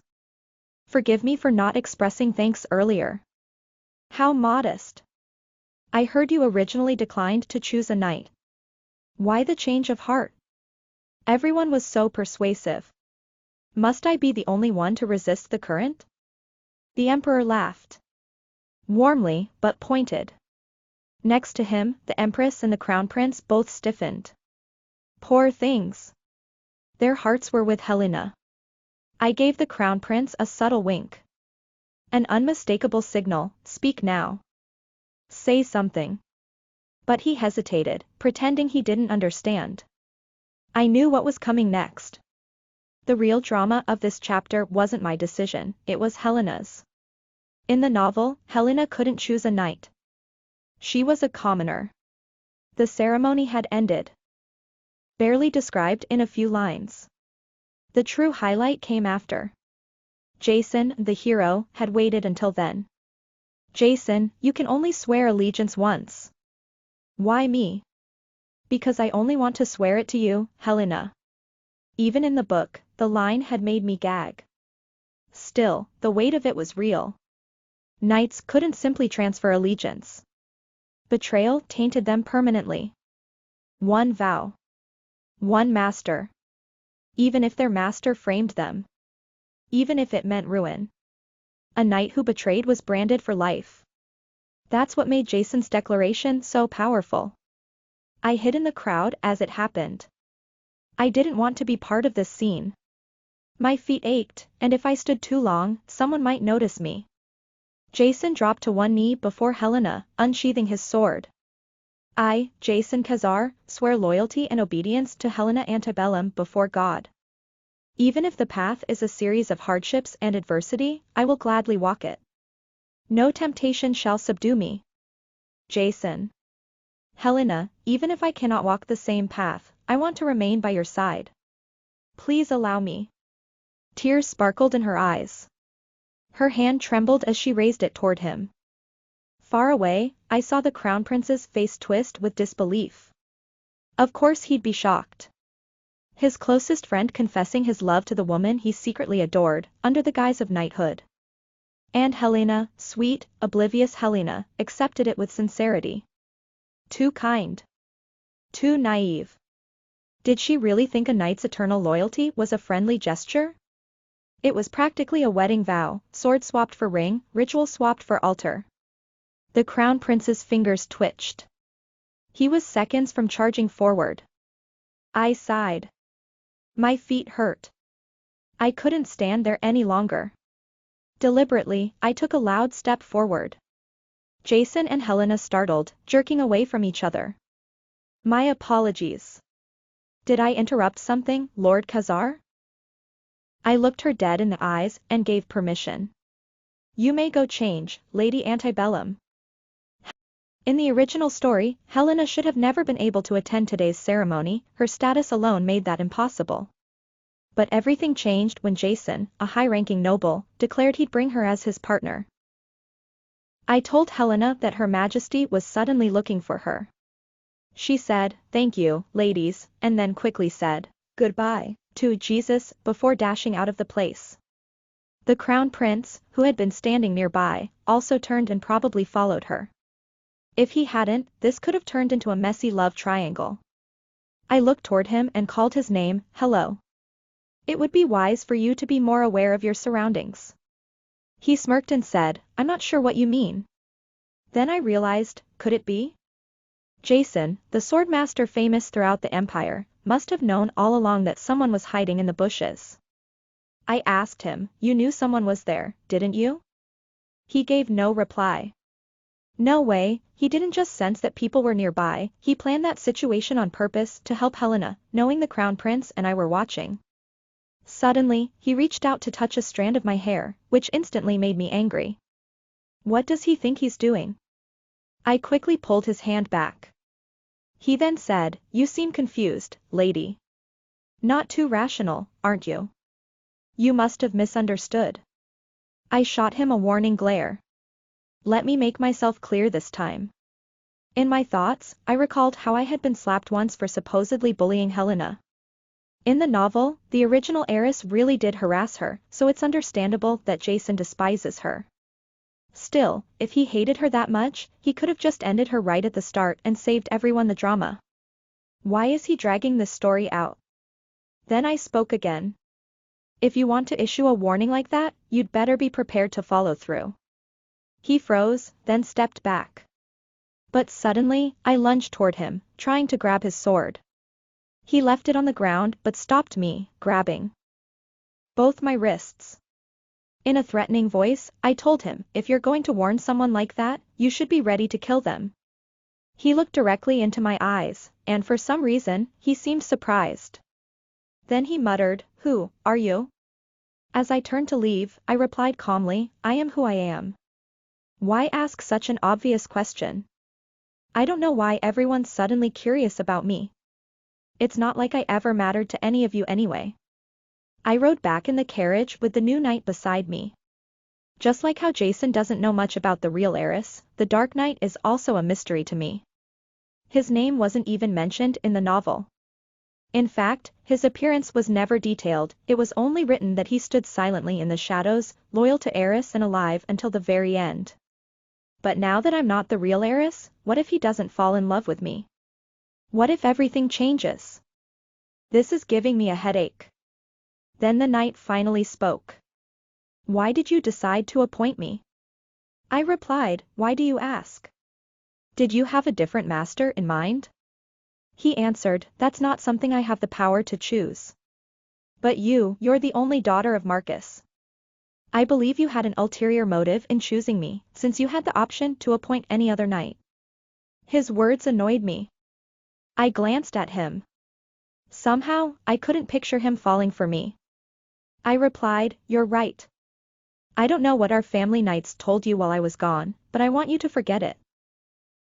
Forgive me for not expressing thanks earlier. How modest. I heard you originally declined to choose a knight. Why the change of heart? Everyone was so persuasive. Must I be the only one to resist the current? The emperor laughed. Warmly, but pointed. Next to him, the empress and the crown prince both stiffened. Poor things. Their hearts were with Helena. I gave the crown prince a subtle wink. An unmistakable signal, speak now. Say something. But he hesitated, pretending he didn't understand. I knew what was coming next. The real drama of this chapter wasn't my decision, it was Helena's. In the novel, Helena couldn't choose a knight. She was a commoner. The ceremony had ended. Barely described in a few lines. The true highlight came after. Jason, the hero, had waited until then. Jason, you can only swear allegiance once. Why me? Because I only want to swear it to you, Helena. Even in the book, the line had made me gag. Still, the weight of it was real. Knights couldn't simply transfer allegiance. Betrayal tainted them permanently. One vow. One master. Even if their master framed them. Even if it meant ruin. A knight who betrayed was branded for life. That's what made Jason's declaration so powerful. I hid in the crowd as it happened. I didn't want to be part of this scene. My feet ached, and if I stood too long, someone might notice me. Jason dropped to one knee before Helena, unsheathing his sword. I, Jason Khazar, swear loyalty and obedience to Helena Antebellum before God. Even if the path is a series of hardships and adversity, I will gladly walk it. No temptation shall subdue me. Jason. Helena, even if I cannot walk the same path, I want to remain by your side. Please allow me. Tears sparkled in her eyes. Her hand trembled as she raised it toward him. Far away, I saw the crown prince's face twist with disbelief. Of course he'd be shocked. His closest friend confessing his love to the woman he secretly adored, under the guise of knighthood. And Helena, sweet, oblivious Helena, accepted it with sincerity. Too kind. Too naive. Did she really think a knight's eternal loyalty was a friendly gesture? It was practically a wedding vow, sword swapped for ring, ritual swapped for altar. The crown prince's fingers twitched. He was seconds from charging forward. I sighed. My feet hurt. I couldn't stand there any longer. Deliberately, I took a loud step forward. Jason and Helena startled, jerking away from each other. My apologies. Did I interrupt something, Lord Khazar? I looked her dead in the eyes and gave permission. You may go change, Lady Antebellum. In the original story, Helena should have never been able to attend today's ceremony, her status alone made that impossible. But everything changed when Jason, a high-ranking noble, declared he'd bring her as his partner. I told Helena that Her Majesty was suddenly looking for her. She said, "Thank you, ladies," and then quickly said, "Goodbye," to Jesus, before dashing out of the place. The crown prince, who had been standing nearby, also turned and probably followed her. If he hadn't, this could have turned into a messy love triangle. I looked toward him and called his name, "Hello. It would be wise for you to be more aware of your surroundings." He smirked and said, "I'm not sure what you mean." Then I realized, could it be? Jason, the swordmaster famous throughout the empire, must have known all along that someone was hiding in the bushes. I asked him, "You knew someone was there, didn't you?" He gave no reply. No way, he didn't just sense that people were nearby, he planned that situation on purpose to help Helena, knowing the crown prince and I were watching. Suddenly, he reached out to touch a strand of my hair, which instantly made me angry. What does he think he's doing? I quickly pulled his hand back. He then said, "You seem confused, lady. Not too rational, aren't you? You must have misunderstood." I shot him a warning glare. Let me make myself clear this time. In my thoughts, I recalled how I had been slapped once for supposedly bullying Helena. In the novel, the original heiress really did harass her, so it's understandable that Jason despises her. Still, if he hated her that much, he could have just ended her right at the start and saved everyone the drama. Why is he dragging this story out? Then I spoke again. If you want to issue a warning like that, you'd better be prepared to follow through. He froze, then stepped back. But suddenly, I lunged toward him, trying to grab his sword. He left it on the ground but stopped me, grabbing both my wrists. In a threatening voice, I told him, "If you're going to warn someone like that, you should be ready to kill them." He looked directly into my eyes, and for some reason, he seemed surprised. Then he muttered, "Who are you?" As I turned to leave, I replied calmly, "I am who I am." Why ask such an obvious question? I don't know why everyone's suddenly curious about me. It's not like I ever mattered to any of you anyway. I rode back in the carriage with the new knight beside me. Just like how Jason doesn't know much about the real heiress, the Dark Knight is also a mystery to me. His name wasn't even mentioned in the novel. In fact, his appearance was never detailed, it was only written that he stood silently in the shadows, loyal to Eris and alive until the very end. But now that I'm not the real Eris, what if he doesn't fall in love with me? What if everything changes? This is giving me a headache. Then the knight finally spoke. Why did you decide to appoint me? I replied, why do you ask? Did you have a different master in mind? He answered, that's not something I have the power to choose. But you're the only daughter of Marcus. I believe you had an ulterior motive in choosing me, since you had the option to appoint any other knight. His words annoyed me. I glanced at him. Somehow, I couldn't picture him falling for me. I replied, you're right. I don't know what our family knights told you while I was gone, but I want you to forget it.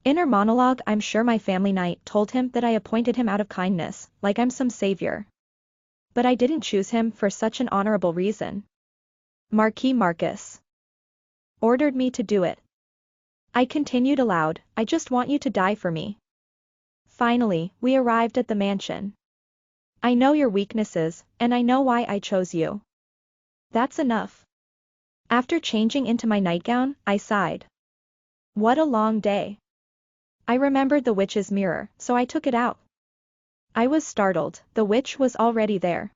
Inner monologue, I'm sure my family knight told him that I appointed him out of kindness, like I'm some savior. But I didn't choose him for such an honorable reason. Marquis Marcus ordered me to do it. I continued aloud, I just want you to die for me. Finally, we arrived at the mansion. I know your weaknesses, and I know why I chose you. That's enough. After changing into my nightgown, I sighed. What a long day. I remembered the witch's mirror, so I took it out. I was startled, the witch was already there.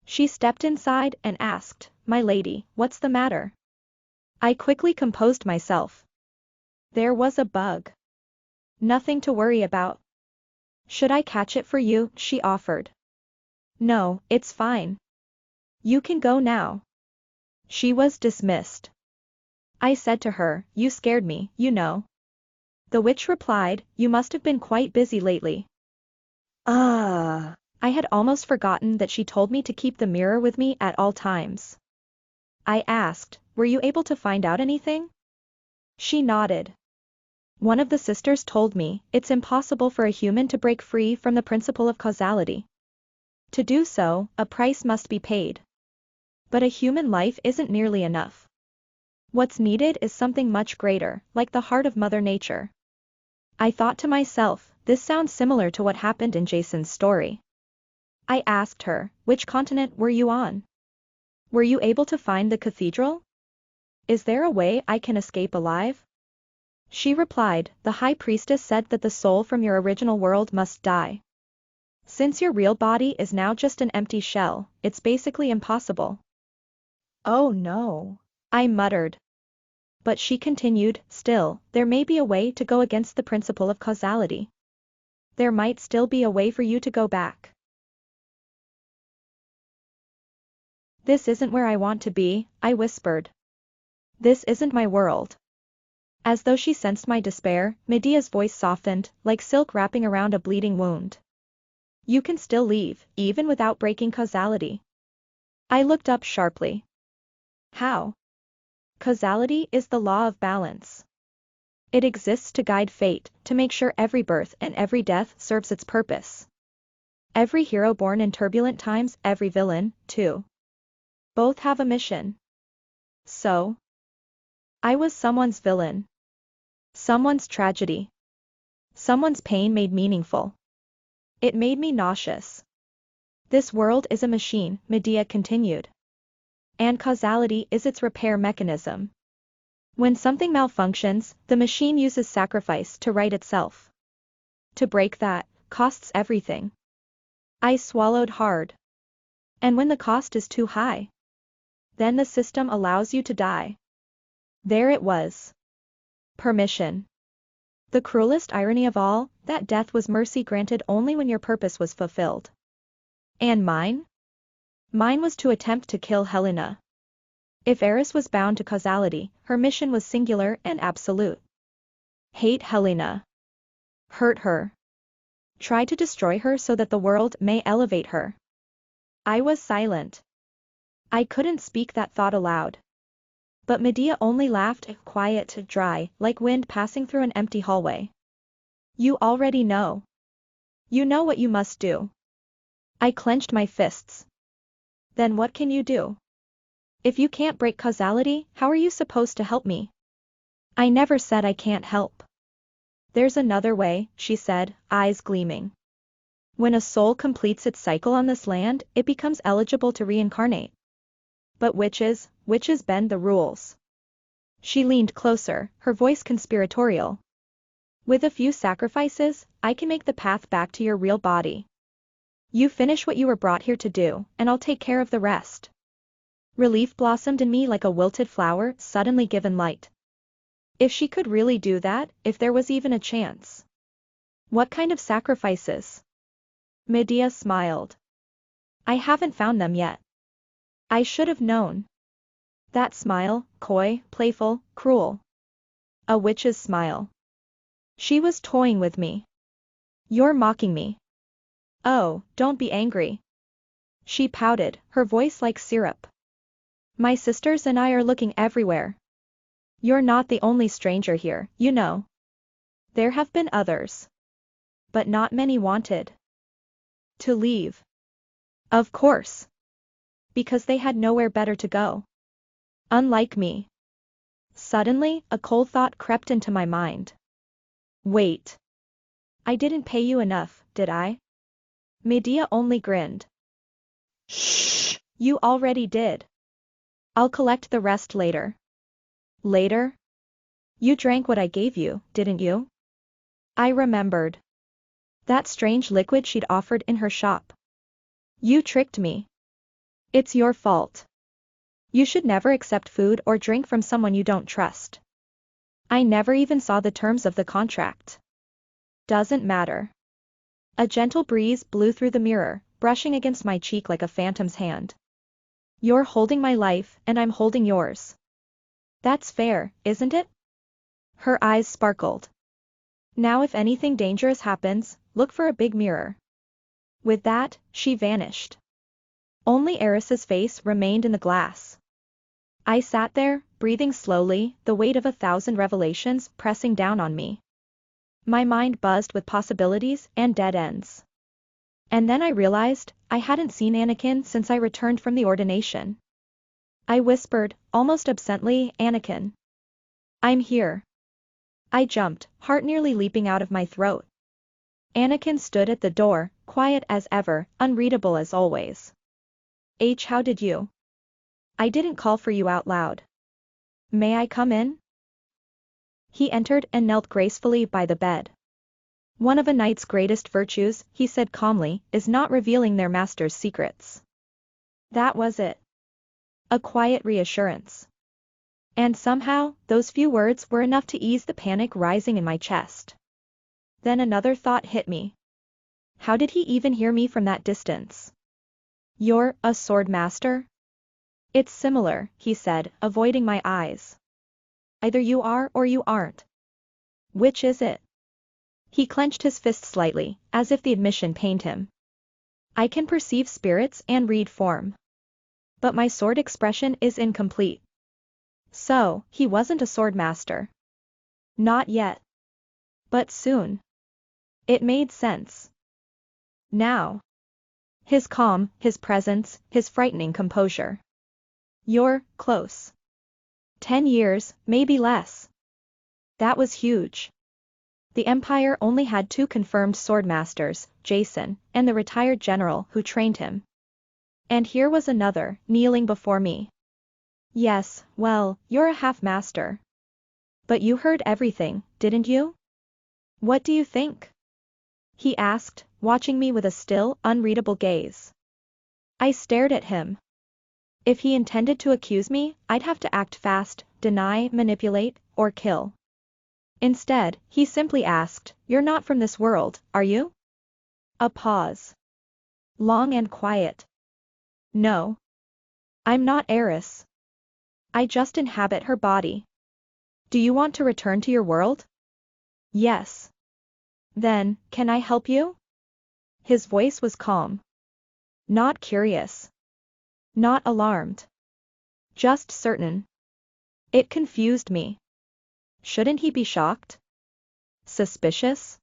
She stepped inside and asked, my lady, what's the matter? I quickly composed myself. There was a bug. Nothing to worry about. Should I catch it for you? She offered. No, it's fine. You can go now. She was dismissed. I said to her, you scared me, you know. The witch replied, you must have been quite busy lately. I had almost forgotten that she told me to keep the mirror with me at all times. I asked, were you able to find out anything? She nodded. One of the sisters told me, it's impossible for a human to break free from the principle of causality. To do so, a price must be paid. But a human life isn't nearly enough. What's needed is something much greater, like the heart of Mother Nature. I thought to myself, this sounds similar to what happened in Jason's story. I asked her, which continent were you on? Were you able to find the cathedral? Is there a way I can escape alive? She replied, the high priestess said that the soul from your original world must die. Since your real body is now just an empty shell, it's basically impossible. Oh no, I muttered. But she continued, still, there may be a way to go against the principle of causality. There might still be a way for you to go back. This isn't where I want to be, I whispered. This isn't my world. As though she sensed my despair, Medea's voice softened, like silk wrapping around a bleeding wound. You can still leave, even without breaking causality. I looked up sharply. How? Causality is the law of balance. It exists to guide fate, to make sure every birth and every death serves its purpose. Every hero born in turbulent times, every villain, too. Both have a mission. So, I was someone's villain. Someone's tragedy. Someone's pain made meaningful. It made me nauseous. This world is a machine, Medea continued. And causality is its repair mechanism. When something malfunctions, the machine uses sacrifice to right itself. To break that, costs everything. I swallowed hard. And when the cost is too high, then the system allows you to die. There it was. Permission. The cruelest irony of all, that death was mercy granted only when your purpose was fulfilled. And mine? Mine was to attempt to kill Helena. If Eris was bound to causality, her mission was singular and absolute. Hate Helena. Hurt her. Try to destroy her so that the world may elevate her. I was silent. I couldn't speak that thought aloud. But Medea only laughed, quiet, dry, like wind passing through an empty hallway. You already know. You know what you must do. I clenched my fists. Then what can you do? If you can't break causality, how are you supposed to help me? I never said I can't help. There's another way, she said, eyes gleaming. When a soul completes its cycle on this land, it becomes eligible to reincarnate. But witches bend the rules. She leaned closer, her voice conspiratorial. With a few sacrifices, I can make the path back to your real body. You finish what you were brought here to do, and I'll take care of the rest. Relief blossomed in me like a wilted flower suddenly given light. If she could really do that, if there was even a chance. What kind of sacrifices? Medea smiled. I haven't found them yet. I should have known. That smile, coy, playful, cruel. A witch's smile. She was toying with me. You're mocking me. Oh, don't be angry. She pouted, her voice like syrup. My sisters and I are looking everywhere. You're not the only stranger here, you know. There have been others. But not many wanted to leave. Of course. Because they had nowhere better to go. Unlike me. Suddenly, a cold thought crept into my mind. Wait. I didn't pay you enough, did I? Medea only grinned. Shh, you already did. I'll collect the rest later. Later? You drank what I gave you, didn't you? I remembered. That strange liquid she'd offered in her shop. You tricked me. It's your fault. You should never accept food or drink from someone you don't trust. I never even saw the terms of the contract. Doesn't matter. A gentle breeze blew through the mirror, brushing against my cheek like a phantom's hand. You're holding my life, and I'm holding yours. That's fair, isn't it? Her eyes sparkled. Now if anything dangerous happens, look for a big mirror. With that, she vanished. Only Eris's face remained in the glass. I sat there, breathing slowly, the weight of 1,000 revelations pressing down on me. My mind buzzed with possibilities and dead ends. And then I realized, I hadn't seen Anakin since I returned from the ordination. I whispered, almost absently, Anakin. I'm here. I jumped, heart nearly leaping out of my throat. Anakin stood at the door, quiet as ever, unreadable as always. How did you? I didn't call for you out loud. May I come in? He entered and knelt gracefully by the bed. One of a knight's greatest virtues, he said calmly, is not revealing their master's secrets. That was it. A quiet reassurance. And somehow, those few words were enough to ease the panic rising in my chest. Then another thought hit me. How did he even hear me from that distance? You're a sword master? It's similar, he said, avoiding my eyes. Either you are or you aren't. Which is it? He clenched his fist slightly, as if the admission pained him. I can perceive spirits and read form. But my sword expression is incomplete. So, he wasn't a sword master. Not yet. But soon. It made sense. Now. His calm, his presence, his frightening composure. You're close. 10 years, maybe less. That was huge. The Empire only had 2 confirmed swordmasters, Jason, and the retired general who trained him. And here was another, kneeling before me. Yes, well, you're a half-master. But you heard everything, didn't you? What do you think? He asked, watching me with a still, unreadable gaze. I stared at him. If he intended to accuse me, I'd have to act fast, deny, manipulate, or kill. Instead, he simply asked, You're not from this world, are you? A pause. Long and quiet. No. I'm not Eris. I just inhabit her body. Do you want to return to your world? Yes. Then, can I help you? His voice was calm. Not curious. Not alarmed. Just certain. It confused me. Shouldn't he be shocked? Suspicious?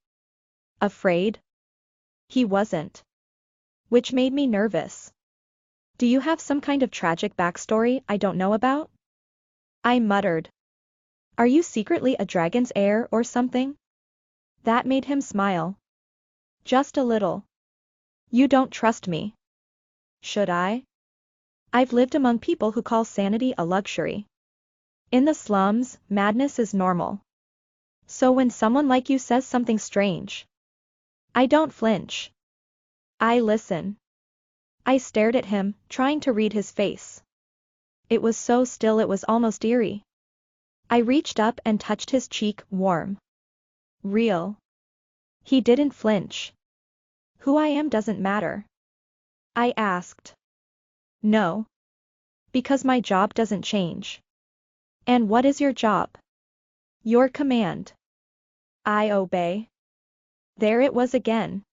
Afraid? He wasn't. Which made me nervous. Do you have some kind of tragic backstory I don't know about? I muttered. Are you secretly a dragon's heir or something? That made him smile. Just a little. You don't trust me. Should I? I've lived among people who call sanity a luxury. In the slums, madness is normal. So when someone like you says something strange, I don't flinch. I listen. I stared at him, trying to read his face. It was so still it was almost eerie. I reached up and touched his cheek, warm. Real. He didn't flinch. Who I am doesn't matter. I asked. No. Because my job doesn't change. And what is your job? Your command. I obey. There it was again.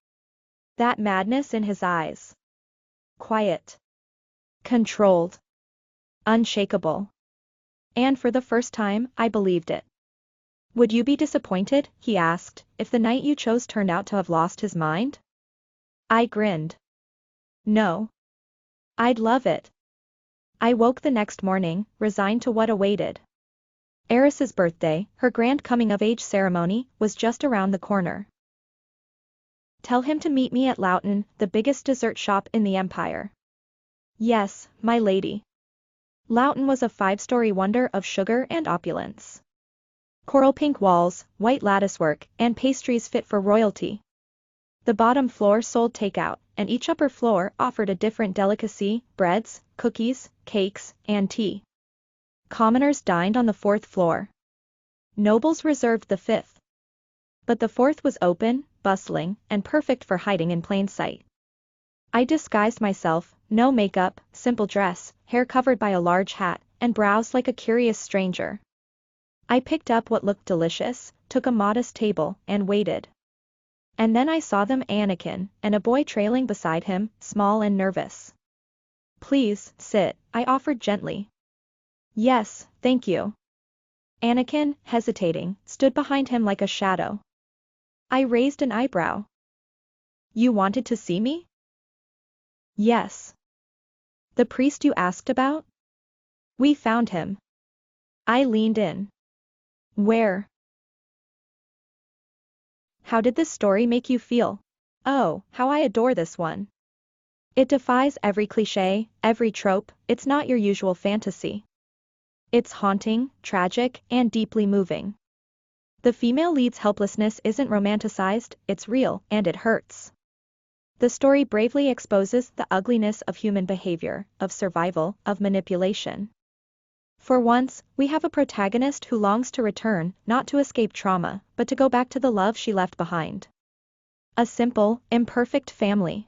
That madness in his eyes. Quiet. Controlled. Unshakable. And for the first time, I believed it. Would you be disappointed, he asked, if the knight you chose turned out to have lost his mind? I grinned. No. I'd love it. I woke the next morning, resigned to what awaited. Eris's birthday, her grand coming-of-age ceremony, was just around the corner. Tell him to meet me at Loughton, the biggest dessert shop in the empire. Yes, my lady. Loughton was a 5-story wonder of sugar and opulence. Coral pink walls, white latticework, and pastries fit for royalty. The bottom floor sold takeout, and each upper floor offered a different delicacy, breads, cookies, cakes, and tea. Commoners dined on the 4th floor. Nobles reserved the 5th. But the 4th was open, bustling, and perfect for hiding in plain sight. I disguised myself, no makeup, simple dress, hair covered by a large hat, and browsed like a curious stranger. I picked up what looked delicious, took a modest table, and waited. And then I saw them, Anakin, and a boy trailing beside him, small and nervous. Please, sit, I offered gently. Yes, thank you. Anakin, hesitating, stood behind him like a shadow. I raised an eyebrow. You wanted to see me? Yes. The priest you asked about? We found him. I leaned in. Where? How did this story make you feel? Oh, how I adore this one. It defies every cliché, every trope, it's not your usual fantasy. It's haunting, tragic, and deeply moving. The female lead's helplessness isn't romanticized, it's real, and it hurts. The story bravely exposes the ugliness of human behavior, of survival, of manipulation. For once, we have a protagonist who longs to return, not to escape trauma, but to go back to the love she left behind. A simple, imperfect family.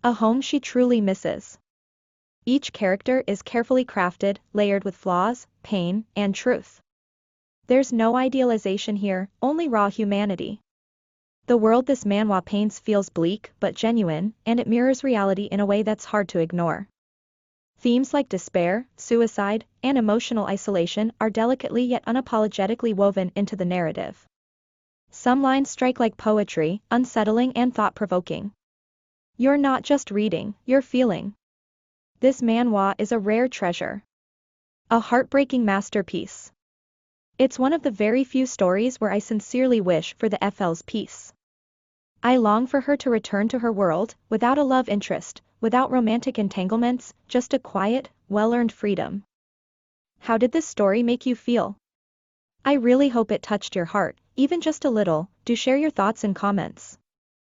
A home she truly misses. Each character is carefully crafted, layered with flaws, pain, and truth. There's no idealization here, only raw humanity. The world this manhwa paints feels bleak but genuine, and it mirrors reality in a way that's hard to ignore. Themes like despair, suicide, and emotional isolation are delicately yet unapologetically woven into the narrative. Some lines strike like poetry, unsettling and thought-provoking. You're not just reading, you're feeling. This manhwa is a rare treasure. A heartbreaking masterpiece. It's one of the very few stories where I sincerely wish for the FL's peace. I long for her to return to her world, without a love interest, without romantic entanglements, just a quiet, well-earned freedom. How did this story make you feel? I really hope it touched your heart, even just a little. Do share your thoughts in comments.